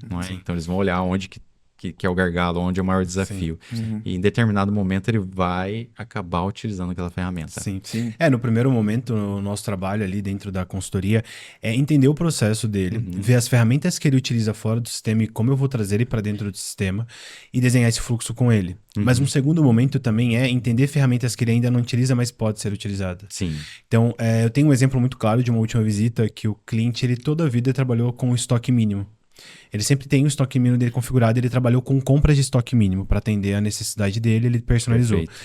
Não é? Então, eles vão olhar onde que é o gargalo, onde é o maior desafio. E em determinado momento, ele vai acabar utilizando aquela ferramenta. Sim. No primeiro momento, o nosso trabalho ali dentro da consultoria é entender o processo dele, ver as ferramentas que ele utiliza fora do sistema e como eu vou trazer ele para dentro do sistema e desenhar esse fluxo com ele. Mas um segundo momento também é entender ferramentas que ele ainda não utiliza, mas pode ser utilizada. Sim. Então, eu tenho um exemplo muito claro de uma última visita que o cliente, ele toda a vida trabalhou com o estoque mínimo. Ele sempre tem o estoque mínimo dele configurado, ele trabalhou com compras de estoque mínimo para atender a necessidade dele, ele personalizou. Perfeito.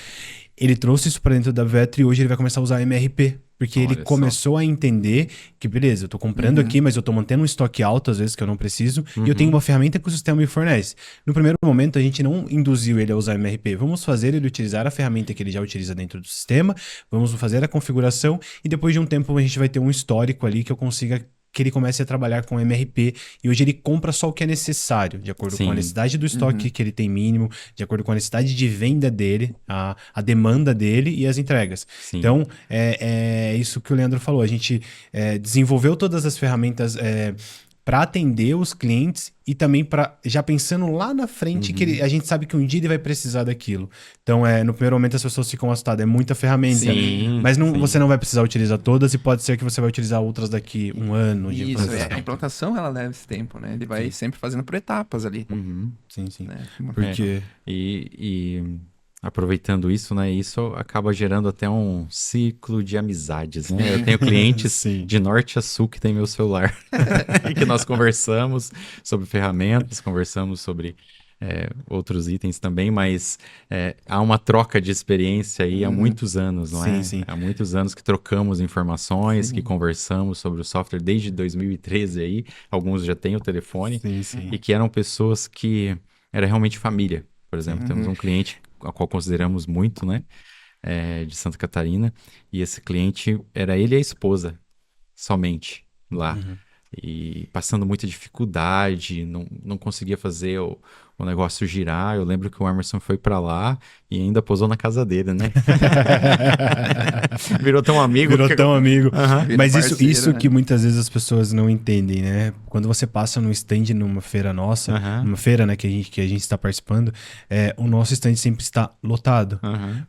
Ele trouxe isso para dentro da WVetro e hoje ele vai começar a usar MRP, porque ele começou a entender que, beleza, eu tô comprando aqui, mas eu tô mantendo um estoque alto, às vezes, que eu não preciso, e eu tenho uma ferramenta que o sistema me fornece. No primeiro momento, a gente não induziu ele a usar MRP. Vamos fazer ele utilizar a ferramenta que ele já utiliza dentro do sistema, vamos fazer a configuração, e depois de um tempo a gente vai ter um histórico ali que eu consiga que ele comece a trabalhar com MRP e hoje ele compra só o que é necessário, de acordo com a Sim. necessidade do estoque que ele tem mínimo, de acordo com a necessidade de venda dele, a demanda dele e as entregas. Sim. Então, é isso que o Leandro falou. A gente desenvolveu todas as ferramentas para atender os clientes e também para já pensando lá na frente que a gente sabe que um dia ele vai precisar daquilo. Então, no primeiro momento as pessoas ficam assustadas. É muita ferramenta, Sim, mas sim. você não vai precisar utilizar todas e pode ser que você vai utilizar outras daqui um ano de Isso, implantação. a implantação ela leva esse tempo, né? Ele vai sempre fazendo por etapas ali, Uhum. Sim, sim. né? Porque... E aproveitando isso, né? Isso acaba gerando até um ciclo de amizades, né? Eu tenho clientes Sim. de norte a sul que tem meu celular, e que nós conversamos sobre ferramentas, conversamos sobre outros itens também, mas há uma troca de experiência aí há muitos anos, não é? Sim, sim. Há muitos anos que trocamos informações, que conversamos sobre o software desde 2013 aí, alguns já têm o telefone, Sim, sim. e que eram pessoas que era realmente família. Por exemplo, temos um cliente a qual consideramos muito, né? De Santa Catarina. E esse cliente era ele e a esposa, somente, lá. E passando muita dificuldade, não conseguia fazer o negócio girar. Eu lembro que o Emerson foi pra lá e ainda posou na casa dele, né? Virou tão amigo. Virou tão amigo. Vira Mas parceiro, isso né? que muitas vezes as pessoas não entendem, né? Quando você passa num stand numa feira nossa, numa feira, né, que a gente está participando, o nosso stand sempre está lotado.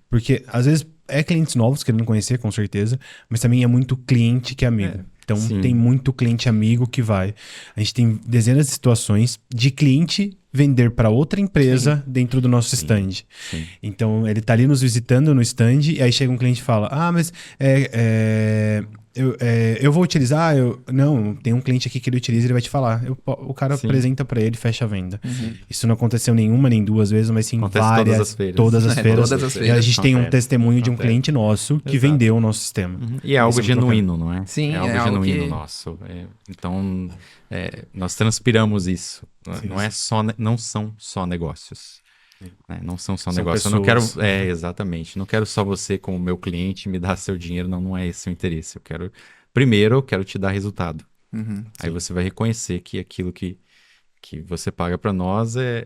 Porque às vezes clientes novos querendo conhecer, com certeza, mas também é muito cliente que é amigo. Então Sim. tem muito cliente amigo que vai. A gente tem dezenas de situações de cliente vender para outra empresa dentro do nosso stand. Sim. Então ele tá ali nos visitando no stand e aí chega um cliente e fala: mas eu vou utilizar? Não, tem um cliente aqui que ele utiliza, ele vai te falar. O cara Sim. apresenta para ele, fecha a venda. Isso não aconteceu nenhuma nem duas vezes, mas sim Acontece várias. todas as feiras. Todas as feiras. Todas as E a feiras. gente tem um Acontece. testemunho de um Acontece. cliente nosso que Exato. vendeu o nosso sistema. E é algo Isso é muito genuíno, não é? Sim, é algo é algo genuíno que- nosso. Então, nós transpiramos isso. Sim, Não é só, não são só negócios. Né? Não são só São negócios. Eu não quero, pessoas. exatamente. Não quero só você como meu cliente me dar seu dinheiro. Não é esse o interesse. Primeiro, eu quero te dar resultado. Aí você vai reconhecer que aquilo que você paga para nós é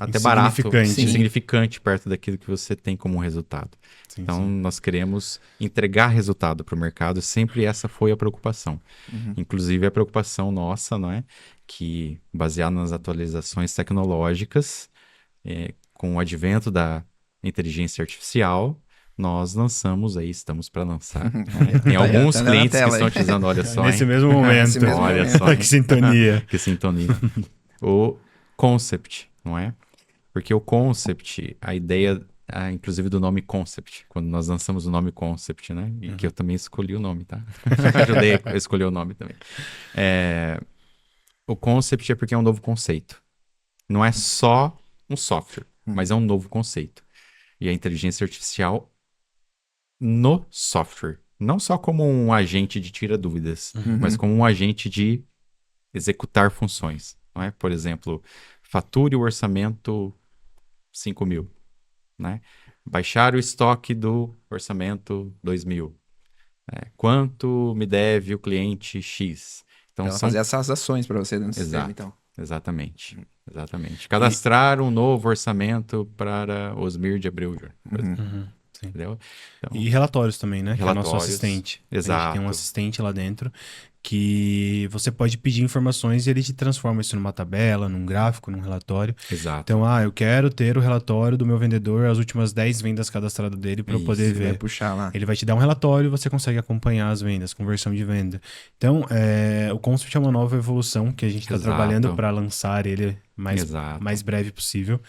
até barato, Insignificante. insignificante perto daquilo que você tem como resultado. Sim, Então, sim. nós queremos entregar resultado para o mercado, sempre essa foi a preocupação. Inclusive, a preocupação nossa, não é? Que, baseado nas atualizações tecnológicas, com o advento da inteligência artificial, nós lançamos aí, estamos para lançar. Né? Tem alguns tá na clientes que tela estão aí. utilizando, olha só, Nesse hein? mesmo momento. Nesse mesmo Olha momento. só, hein? Que sintonia. Que sintonia. O concept, não é? Porque o concept, a ideia, inclusive do nome concept, quando nós lançamos o nome concept, né? E que eu também escolhi o nome, tá? Ajudei a escolher o nome também. O concept é porque é um novo conceito. Não é só um software, mas é um novo conceito. E a inteligência artificial no software. Não só como um agente de tira dúvidas, mas como um agente de executar funções. Não é? Por exemplo, fature o orçamento 5.000. Né? Baixar o estoque do orçamento 2.000. Quanto me deve o cliente X? Então, Ela fazer essas ações para você dentro do sistema, Exato. então. Exatamente. Cadastrar um novo orçamento para Osmir de Abreu Júnior. por exemplo. Sim. Entendeu? Então, E relatórios também, né? Que é o nosso Relatórios. assistente. A gente Exato. tem um assistente lá dentro que você pode pedir informações e ele te transforma isso numa tabela, num gráfico, num relatório. exato. Então, eu quero ter o relatório do meu vendedor, as últimas 10 vendas cadastradas dele para eu poder Você vai ver. puxar lá. Ele vai te dar um relatório e você consegue acompanhar as vendas, conversão de venda. Então, o Concept é uma nova evolução que a gente está Exato. trabalhando para lançar ele Exato. mais breve possível,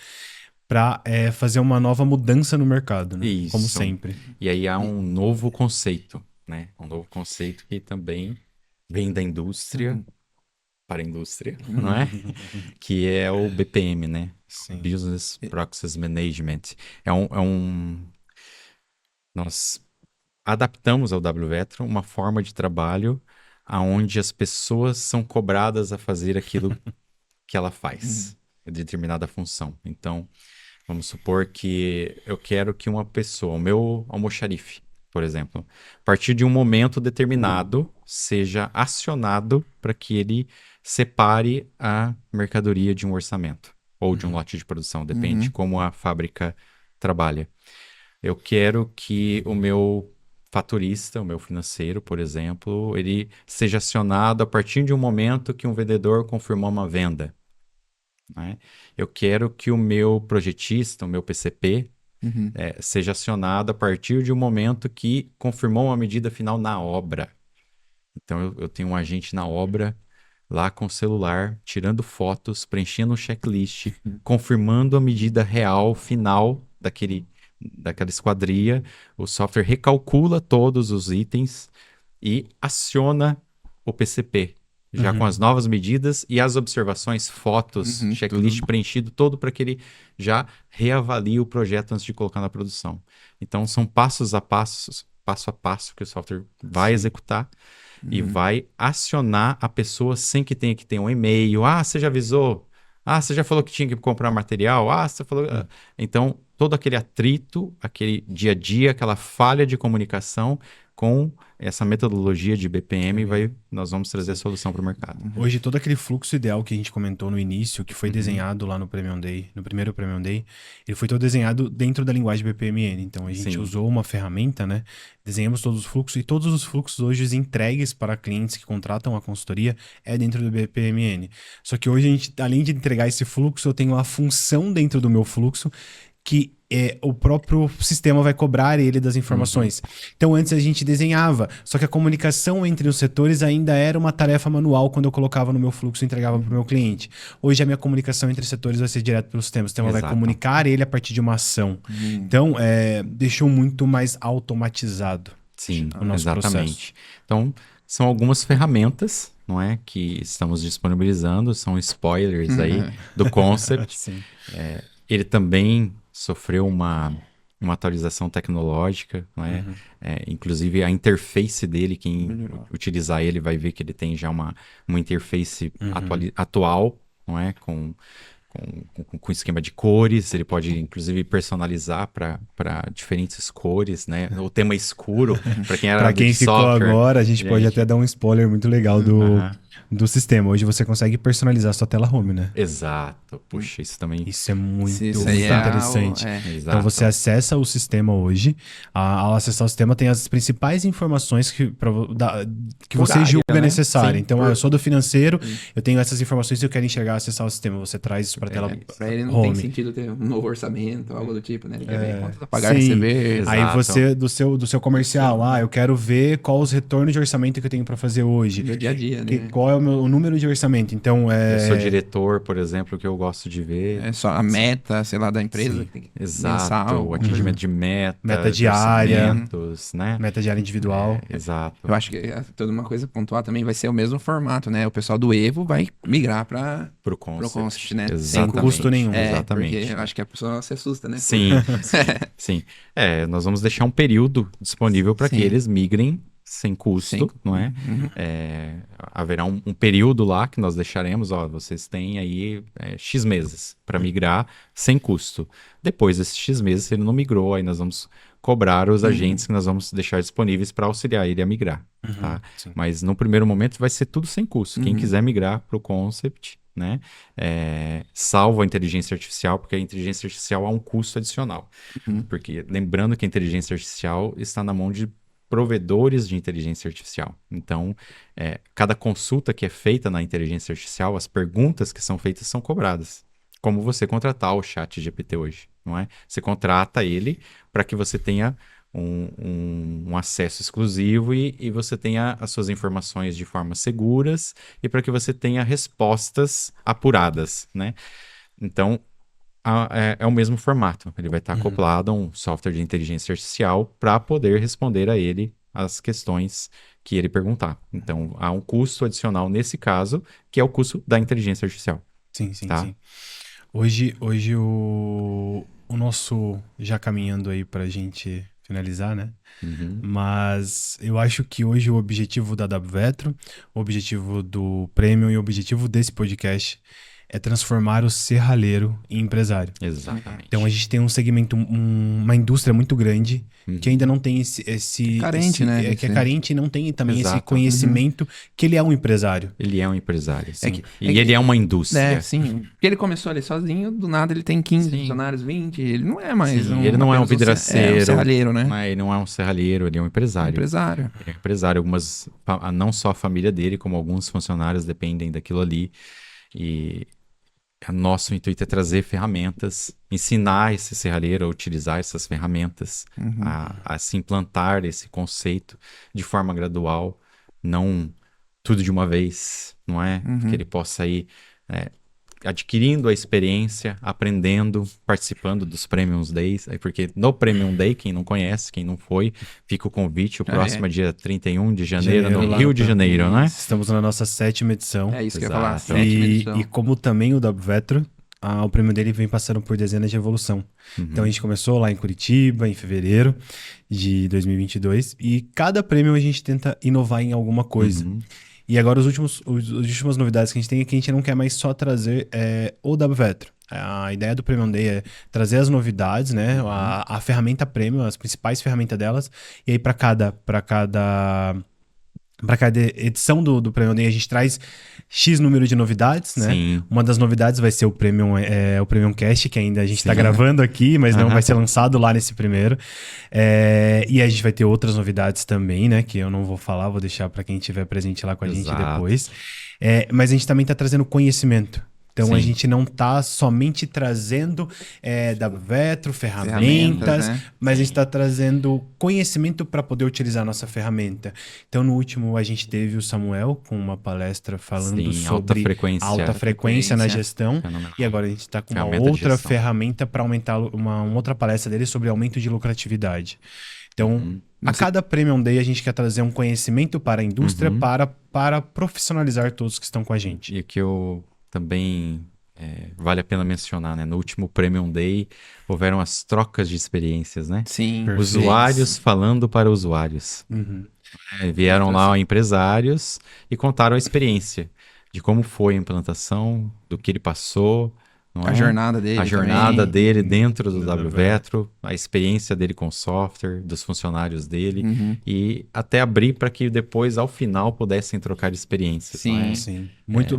para fazer uma nova mudança no mercado, né? Isso. Como sempre. E aí há um novo conceito, né? Um novo conceito que também vem da indústria para a indústria, não é? Que é o BPM, né? Sim. Business Process Management. Nós adaptamos ao WVETRO uma forma de trabalho onde as pessoas são cobradas a fazer aquilo que ela faz, determinada função. Então, vamos supor que eu quero que uma pessoa, o meu almoxarife, por exemplo. A partir de um momento determinado, seja acionado para que ele separe a mercadoria de um orçamento ou de um lote de produção, depende de como a fábrica trabalha. Eu quero que o meu faturista, o meu financeiro, por exemplo, ele seja acionado a partir de um momento que um vendedor confirmou uma venda, né? Eu quero que o meu projetista, o meu PCP, seja acionado a partir de um momento que confirmou uma medida final na obra. Então, eu tenho um agente na obra lá com o celular, tirando fotos, preenchendo um checklist, confirmando a medida real final daquela esquadria. O software recalcula todos os itens e aciona o PCP, já com as novas medidas e as observações, fotos, checklist preenchido todo para que ele já reavalie o projeto antes de colocar na produção. Então, são passo a passo que o software vai executar e vai acionar a pessoa sem que tenha que ter um e-mail. Ah, você já avisou? Ah, você já falou que tinha que comprar material? Ah, você falou... Então, todo aquele atrito, aquele dia a dia, aquela falha de comunicação com essa metodologia de BPM, nós vamos trazer a solução para o mercado. Hoje, todo aquele fluxo ideal que a gente comentou no início, que foi desenhado lá no Premium Day, no primeiro Premium Day, ele foi todo desenhado dentro da linguagem BPMN. Então, a gente usou uma ferramenta, né? Desenhamos todos os fluxos e todos os fluxos hoje entregues para clientes que contratam a consultoria é dentro do BPMN. Só que hoje, a gente, além de entregar esse fluxo, eu tenho a função dentro do meu fluxo que o próprio sistema vai cobrar ele das informações. Então, antes a gente desenhava, só que a comunicação entre os setores ainda era uma tarefa manual quando eu colocava no meu fluxo e entregava para o meu cliente. Hoje, a minha comunicação entre os setores vai ser direto pelo sistema. O sistema vai comunicar ele a partir de uma ação. Então, deixou muito mais automatizado. Sim, o nosso exatamente. processo. Então, são algumas ferramentas, não é, que estamos disponibilizando, são spoilers aí do concept. Sim. Ele também sofreu uma atualização tecnológica, não é? Inclusive a interface dele, quem utilizar ele vai ver que ele tem já uma interface atual, não é? Com esquema de cores, ele pode inclusive personalizar para diferentes cores, né? O tema escuro, para quem era Para quem ficou software, agora, a gente pode até dar um spoiler muito legal do sistema. Hoje você consegue personalizar a sua tela home, né? Exato. Puxa, isso também... Isso é muito interessante. Então você acessa o sistema hoje. Ao acessar o sistema tem as principais informações que você área, julga né? necessário. Sim, então, eu sou do financeiro, eu tenho essas informações e eu quero enxergar acessar o sistema. Você traz isso para a tela Pra ele não home. tem sentido ter um novo orçamento, algo do tipo, né? Ele quer ver quanto a pagar, Sim. receber. Aí Exato. você, do seu comercial, eu quero ver qual os retornos de orçamento que eu tenho para fazer hoje. No dia a dia, né? Qual é o número de orçamento. Então, Eu sou diretor, por exemplo, que eu gosto de ver. É só a meta, sei lá, da empresa. Que tem que Exato, mensal, o atingimento de Meta de diária. orçamentos, né? meta diária individual. Exato. Eu acho que toda uma coisa pontual também vai ser o mesmo formato, né? O pessoal do Evo vai migrar para Pro o Concept. Concept, né? Sem custo nenhum. Exatamente. Porque eu acho que a pessoa se assusta, né? Sim, sim. Nós vamos deixar um período disponível para que Sim. eles migrem sem custo, não é? Haverá um período lá que nós deixaremos, vocês têm aí X meses para migrar sem custo. Depois desses X meses, se ele não migrou, aí nós vamos cobrar os agentes que nós vamos deixar disponíveis para auxiliar ele a migrar, tá? Sim. Mas no primeiro momento vai ser tudo sem custo. Quem quiser migrar para o Concept, né? Salvo a inteligência artificial, porque a inteligência artificial há um custo adicional. Porque lembrando que a inteligência artificial está na mão de provedores de inteligência artificial. Então, cada consulta que é feita na inteligência artificial, as perguntas que são feitas são cobradas. Como você contratar o ChatGPT hoje, não é? Você contrata ele para que você tenha um acesso exclusivo e você tenha as suas informações de forma seguras e para que você tenha respostas apuradas, né? Então, é o mesmo formato. Ele vai estar acoplado a um software de inteligência artificial para poder responder a ele as questões que ele perguntar. Então, há um custo adicional nesse caso, que é o custo da inteligência artificial. Sim, sim, Tá? sim. Hoje o nosso, já caminhando aí pra gente finalizar, né? Mas eu acho que hoje o objetivo da WVetro, o objetivo do Premium e o objetivo desse podcast é transformar o serralheiro em empresário. Exatamente. Então a gente tem um segmento, uma indústria muito grande que ainda não tem esse Carente, né, que é desse- carente e não tem também esse Exato. conhecimento que ele é um empresário. Ele é um empresário, sim. que- E é que- ele é uma indústria. sim. Porque ele começou ali sozinho, do nada ele tem 15 Sim. funcionários, 20. Ele não é mais Sim, ele não é um apenas vidraceiro. um serralheiro, né? Ele não é um serralheiro, ele é um empresário. Empresário. Ele é um empresário. Não só a família dele, como alguns funcionários dependem daquilo ali. E nosso intuito é trazer ferramentas, ensinar esse serralheiro a utilizar essas ferramentas, a se implantar esse conceito de forma gradual, não tudo de uma vez, não é? Que ele possa ir adquirindo a experiência, aprendendo, participando dos Premium Days, porque no Premium Day, quem não conhece, quem não foi, fica o convite, o próximo é dia 31 de janeiro, no lá Rio de pra- Janeiro, né? Estamos na nossa 7ª edição. É isso que eu ia falar. Exato. Sétima E, edição. e como também o WVetro, o prêmio dele vem passando por dezenas de evolução. Então a gente começou lá em Curitiba, em fevereiro de 2022, e cada prêmio a gente tenta inovar em alguma coisa. E agora as últimas novidades que a gente tem é que a gente não quer mais só trazer o WVetro. A ideia do Premium Day é trazer as novidades, né? A ferramenta Premium, as principais ferramentas delas, e aí para cada edição do Premium Day a gente traz X número de novidades, né? Sim. Uma das novidades vai ser o Premium Cast, que ainda a gente está gravando aqui, mas não vai ser lançado lá nesse primeiro. E a gente vai ter outras novidades também, né? Que eu não vou falar, vou deixar para quem estiver presente lá com a gente Exato. depois. Mas a gente também está trazendo conhecimento. Então a Sim. gente não está somente trazendo WVetro, ferramentas, né? mas a gente está trazendo conhecimento para poder utilizar a nossa ferramenta. Então no último a gente teve o Samuel com uma palestra falando Sim, sobre alta frequência na gestão. Fenomenal. E agora a gente está com uma Ferramenta de outra gestão. ferramenta para aumentar uma outra palestra dele sobre aumento de lucratividade. Então, a cada Premium Day a gente quer trazer um conhecimento para a indústria para profissionalizar todos que estão com a gente. E que eu também vale a pena mencionar, né? No último Premium Day houveram as trocas de experiências, né? Sim. Perfeito. Usuários falando para usuários. Vieram lá empresários e contaram a experiência de como foi a implantação, do que ele passou, não A é? jornada dele A jornada também. dele dentro do Do WVetro, a experiência dele com o software, dos funcionários dele, Uhum. e até abrir para que depois, ao final, pudessem trocar experiências. Sim. não é? Sim.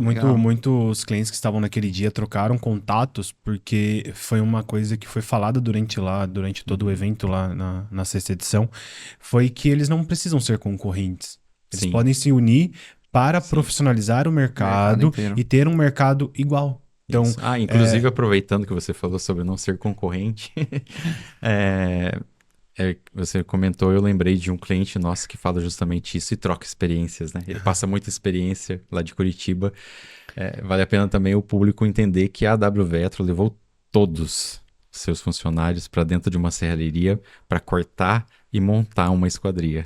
legal. Muitos clientes que estavam naquele dia trocaram contatos porque foi uma coisa que foi falada durante todo o evento lá na 6ª edição, foi que eles não precisam ser concorrentes. Eles Sim. podem se unir para profissionalizar o mercado inteiro. e ter um mercado igual. Então, Isso. Inclusive, aproveitando que você falou sobre não ser concorrente, você comentou, eu lembrei de um cliente nosso que fala justamente isso e troca experiências, né? Ele passa muita experiência lá de Curitiba. Vale a pena também o público entender que a WVetro levou todos os seus funcionários para dentro de uma serralheria para cortar e montar uma esquadria.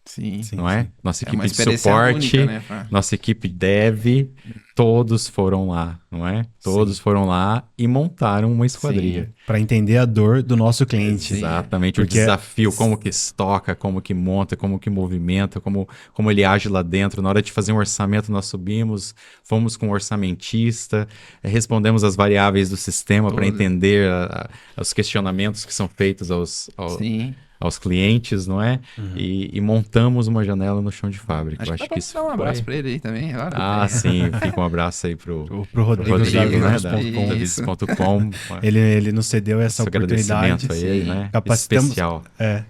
Sim. Sim. Não é? Nossa É uma equipe de experiência suporte, única, né, Fá? nossa equipe dev, todos foram lá, não é? Todos foram lá e montaram uma esquadria. para entender a dor do nosso cliente. Exatamente, o Porque- desafio, como que estoca, como que monta, como que movimenta, como ele age lá dentro. Na hora de fazer um orçamento, nós subimos, fomos com um orçamentista, respondemos as variáveis do sistema para Tudo. entender os questionamentos que são feitos Sim. aos clientes, não é? E montamos uma janela no chão de fábrica. Acho Eu que acho dá que pra isso dar um abraço foi... pra ele aí também agora. sim, fica um abraço aí pro Pro Rodrigo, Rodrigo, né, da da Vidas.com. Isso. Vidas.com. Ele nos cedeu essa Esse oportunidade. agradecimento a ele, né? Capacitamos- Especial.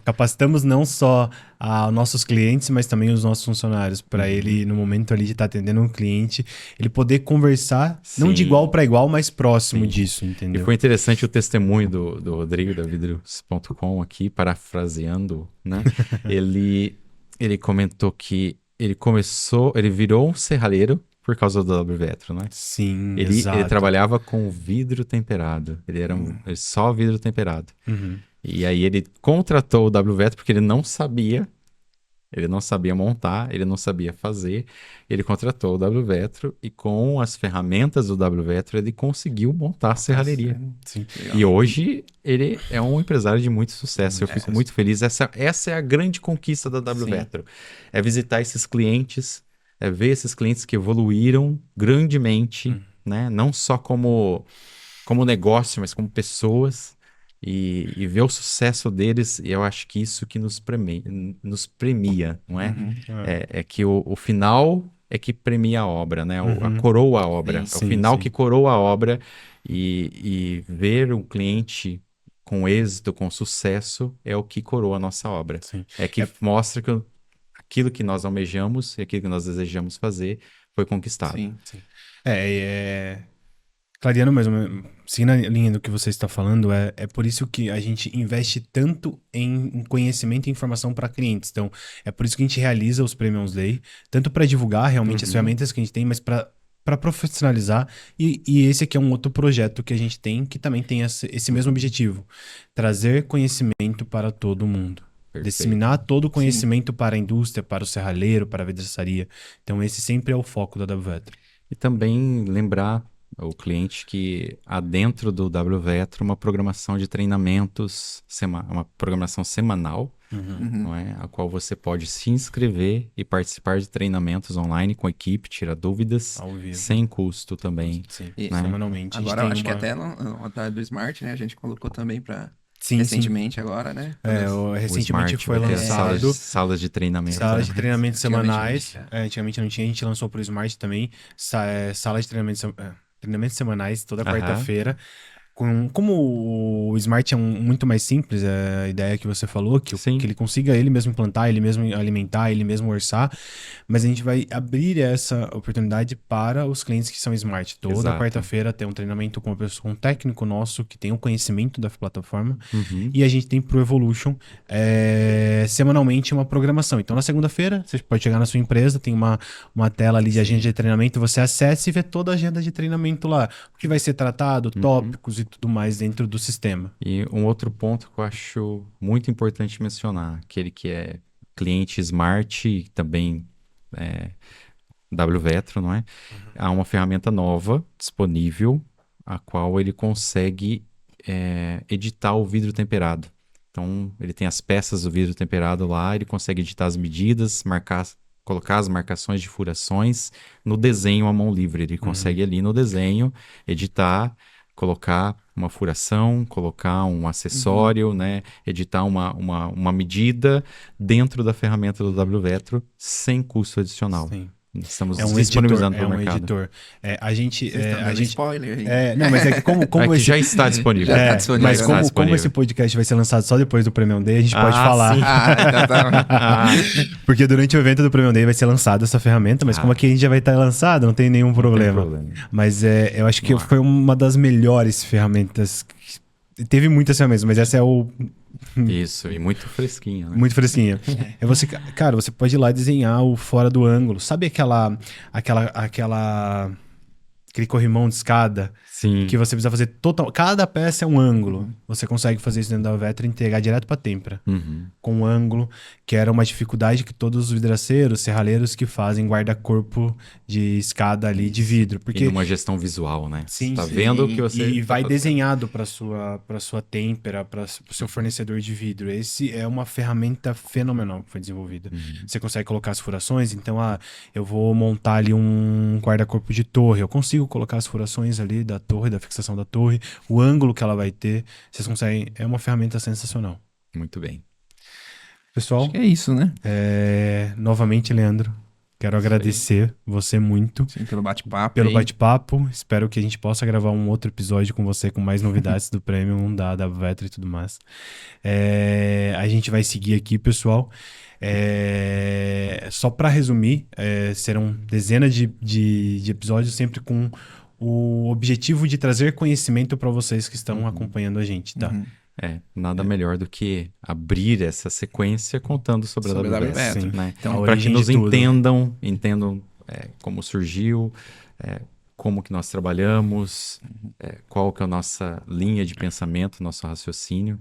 Capacitamos não só os nossos clientes, mas também os nossos funcionários, para ele, no momento ali de estar atendendo um cliente, ele poder conversar, não de Sim. igual para igual, mas próximo Sim. disso, E entendeu? foi interessante o testemunho do Rodrigo da Vidros.com aqui, parafraseando, né? ele comentou que ele virou um serralheiro por causa do WVetro, né? Sim, Ele exato. trabalhava com vidro temperado. Ele era só vidro temperado. Uhum. E aí ele contratou o WVetro porque ele não sabia montar, ele não sabia fazer. Ele contratou o WVetro e com as ferramentas do WVetro ele conseguiu montar a serralheria. Sim. E hoje ele é um empresário de muito sucesso. Eu fico muito feliz. Essa é a grande conquista da WVetro. É visitar esses clientes, ver esses clientes que evoluíram grandemente, né? Não só como negócio, mas como pessoas. e ver o sucesso deles, eu acho que isso que nos premia, não é? Uhum. É que o final é que premia a obra, né? A Uhum. coroa a obra. Sim, É o sim, final sim. que coroa a obra e ver um cliente com êxito, com sucesso, é o que coroa a nossa obra. Sim. É que mostra que aquilo que nós almejamos e aquilo que nós desejamos fazer foi conquistado. Sim. É, clareando mesmo, seguindo a linha do que você está falando, é por isso que a gente investe tanto em conhecimento e informação para clientes. Então, é por isso que a gente realiza os Premiums Day, tanto para divulgar realmente as ferramentas que a gente tem, mas para profissionalizar. E esse aqui é um outro projeto que a gente tem, que também tem esse mesmo objetivo: trazer conhecimento para todo mundo. Perfeito. Disseminar todo o conhecimento para a indústria, para o serralheiro, para a vidraçaria. Então, esse sempre é o foco da WVetro. E também lembrar o cliente que há dentro do WVetro uma programação de treinamentos, uma programação semanal, não é? A qual você pode se inscrever e participar de treinamentos online com a equipe, tirar dúvidas, Ao vivo. sem custo também. Sim, E- semanalmente. A gente Agora, eu tem acho que uma- até no do Smart, né? A gente colocou também para Sim, recentemente agora, né? recentemente Smart foi vai ter lançado salas de treinamento. salas né? de treinamento Antigamente semanais. não tinha. Antigamente não tinha, a gente lançou pro Smart também. Salas de treinamento, treinamentos semanais toda Aham. quarta-feira. Como o Smart é muito mais simples, a ideia que você falou, que Sim. ele consiga ele mesmo plantar, ele mesmo alimentar, ele mesmo orçar, mas a gente vai abrir essa oportunidade para os clientes que são Smart. Toda Exato. quarta-feira tem um treinamento com um técnico nosso que tem o conhecimento da plataforma, Uhum. e a gente tem pro Evolution semanalmente uma programação. Então na segunda-feira você pode chegar na sua empresa, tem uma tela ali de agenda de treinamento, você acessa e vê toda a agenda de treinamento lá, o que vai ser tratado, tópicos e tudo mais dentro do sistema. E um outro ponto que eu acho muito importante mencionar, aquele que é cliente Smart e também WVetro, não é? Há uma ferramenta nova disponível, a qual ele consegue editar o vidro temperado. Então, ele tem as peças do vidro temperado lá, ele consegue editar as medidas, colocar as marcações de furações no desenho à mão livre. Ele consegue ali no desenho editar, colocar uma furação, colocar um acessório, né? Editar uma medida dentro da ferramenta do WVetro sem custo adicional. Sim. Estamos É um disponibilizando editor. para o mercado. editor. A gente. Vocês estão a dando gente spoiler aí. não, mas é que como É que esse, já está disponível. Já tá disponível. mas Já está como disponível. esse podcast vai ser lançado só depois do Premium Day, a gente pode Ah, falar. sim. Então tá. Ah, Porque durante o evento do Premium Day vai ser lançada essa ferramenta, mas como aqui a gente já vai estar lançado, não tem nenhum problema. problema. Mas eu acho que Vamos lá. foi uma das melhores ferramentas. Teve muitas ferramentas, mas essa é Isso, e muito fresquinho, né? muito fresquinha. Cara, você pode ir lá desenhar o fora do ângulo. Sabe aquele corrimão de escada Sim. que você precisa fazer total. Cada peça é um ângulo. Você consegue fazer isso dentro da Vetra e entregar direto para têmpera. Uhum. Com um ângulo, que era uma dificuldade que todos os vidraceiros, serralheiros que fazem guarda-corpo de escada ali de vidro. E Porque numa gestão visual, né? Sim, Você tá sim. vendo o que você... e tá vai fazendo. desenhado para sua têmpera, para o seu fornecedor de vidro. Esse é uma ferramenta fenomenal que foi desenvolvida. Você consegue colocar as furações, então eu vou montar ali um guarda-corpo de torre. Eu consigo colocar as furações ali da torre, da fixação da torre, o ângulo que ela vai ter. Vocês conseguem. É uma ferramenta sensacional. Muito bem. Pessoal, Acho que é isso, né? novamente, Leandro, quero agradecer você muito Sim, pelo bate-papo. pelo aí. bate-papo. Espero que a gente possa gravar um outro episódio com você com mais novidades do Premium, da Vetra e tudo mais. A gente vai seguir aqui, pessoal. Só para resumir, serão dezenas de episódios, sempre com o objetivo de trazer conhecimento para vocês que estão acompanhando a gente, tá? Nada melhor do que abrir essa sequência contando sobre a Sobre a WVetro, WVetro. né? Então, a Para que origem nos de tudo. entendam como surgiu, como que nós trabalhamos, qual que é a nossa linha de pensamento, nosso raciocínio.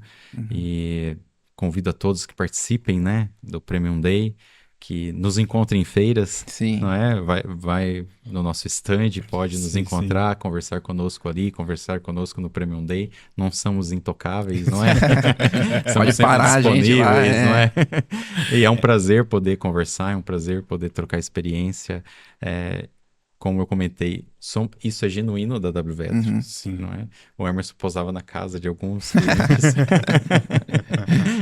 E convido a todos que participem, né, do Premium Day, que nos encontrem em feiras, Sim. não é? Vai no nosso stand, pode nos Sim, encontrar, conversar conosco ali, conversar conosco no Premium Day. Não somos intocáveis, não é? Pode sempre parar a gente lá, não é? E é um prazer poder conversar, é um prazer poder trocar experiência. como eu comentei, isso é genuíno da WVET. Uhum. Sim. Não é? O Emerson posava na casa de alguns clientes.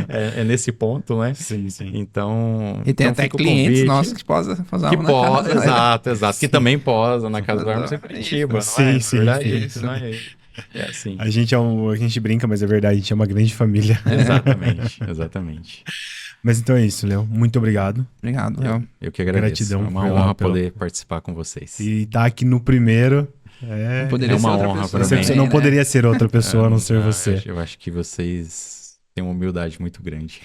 é nesse ponto, né? Sim, sim. Então, E tem então até fica o clientes convite. nossos que posam Que na posa, casa, né? exato. Que também posa na casa do Emerson em Isso. Curitiba, não Sim, é? sim, Na verdade, sim. isso, não é? É assim. A gente brinca, mas é verdade, a gente é uma grande família. Exatamente, exatamente. Mas então é isso, Léo. Muito obrigado. Obrigado, Léo. Eu que agradeço. Gratidão É uma pela- honra pela- poder participar com vocês. E tá aqui no primeiro. Não poderia é ser uma outra honra pessoa pra mim. Você também, não né? poderia ser outra pessoa a não ser Ah, você. Eu acho que vocês têm uma humildade muito grande.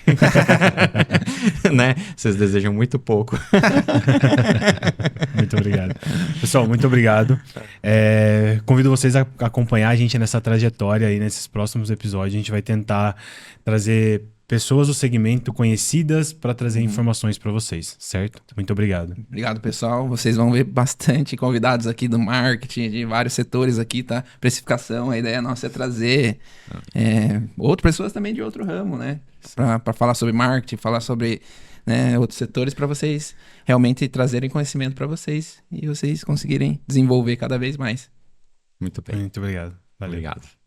Né? Vocês desejam muito pouco. Muito obrigado. Pessoal, muito obrigado. Convido vocês a acompanhar a gente nessa trajetória aí, nesses próximos episódios. A gente vai tentar trazer pessoas do segmento conhecidas para trazer informações para vocês, certo? Muito obrigado. Obrigado, pessoal. Vocês vão ver bastante convidados aqui do marketing, de vários setores aqui, tá? Precificação, a ideia nossa é trazer outras pessoas também de outro ramo, né? Para falar sobre marketing, falar sobre, né, outros setores, para vocês realmente trazerem conhecimento para vocês e vocês conseguirem desenvolver cada vez mais. Muito bem. Muito obrigado. Valeu. Obrigado.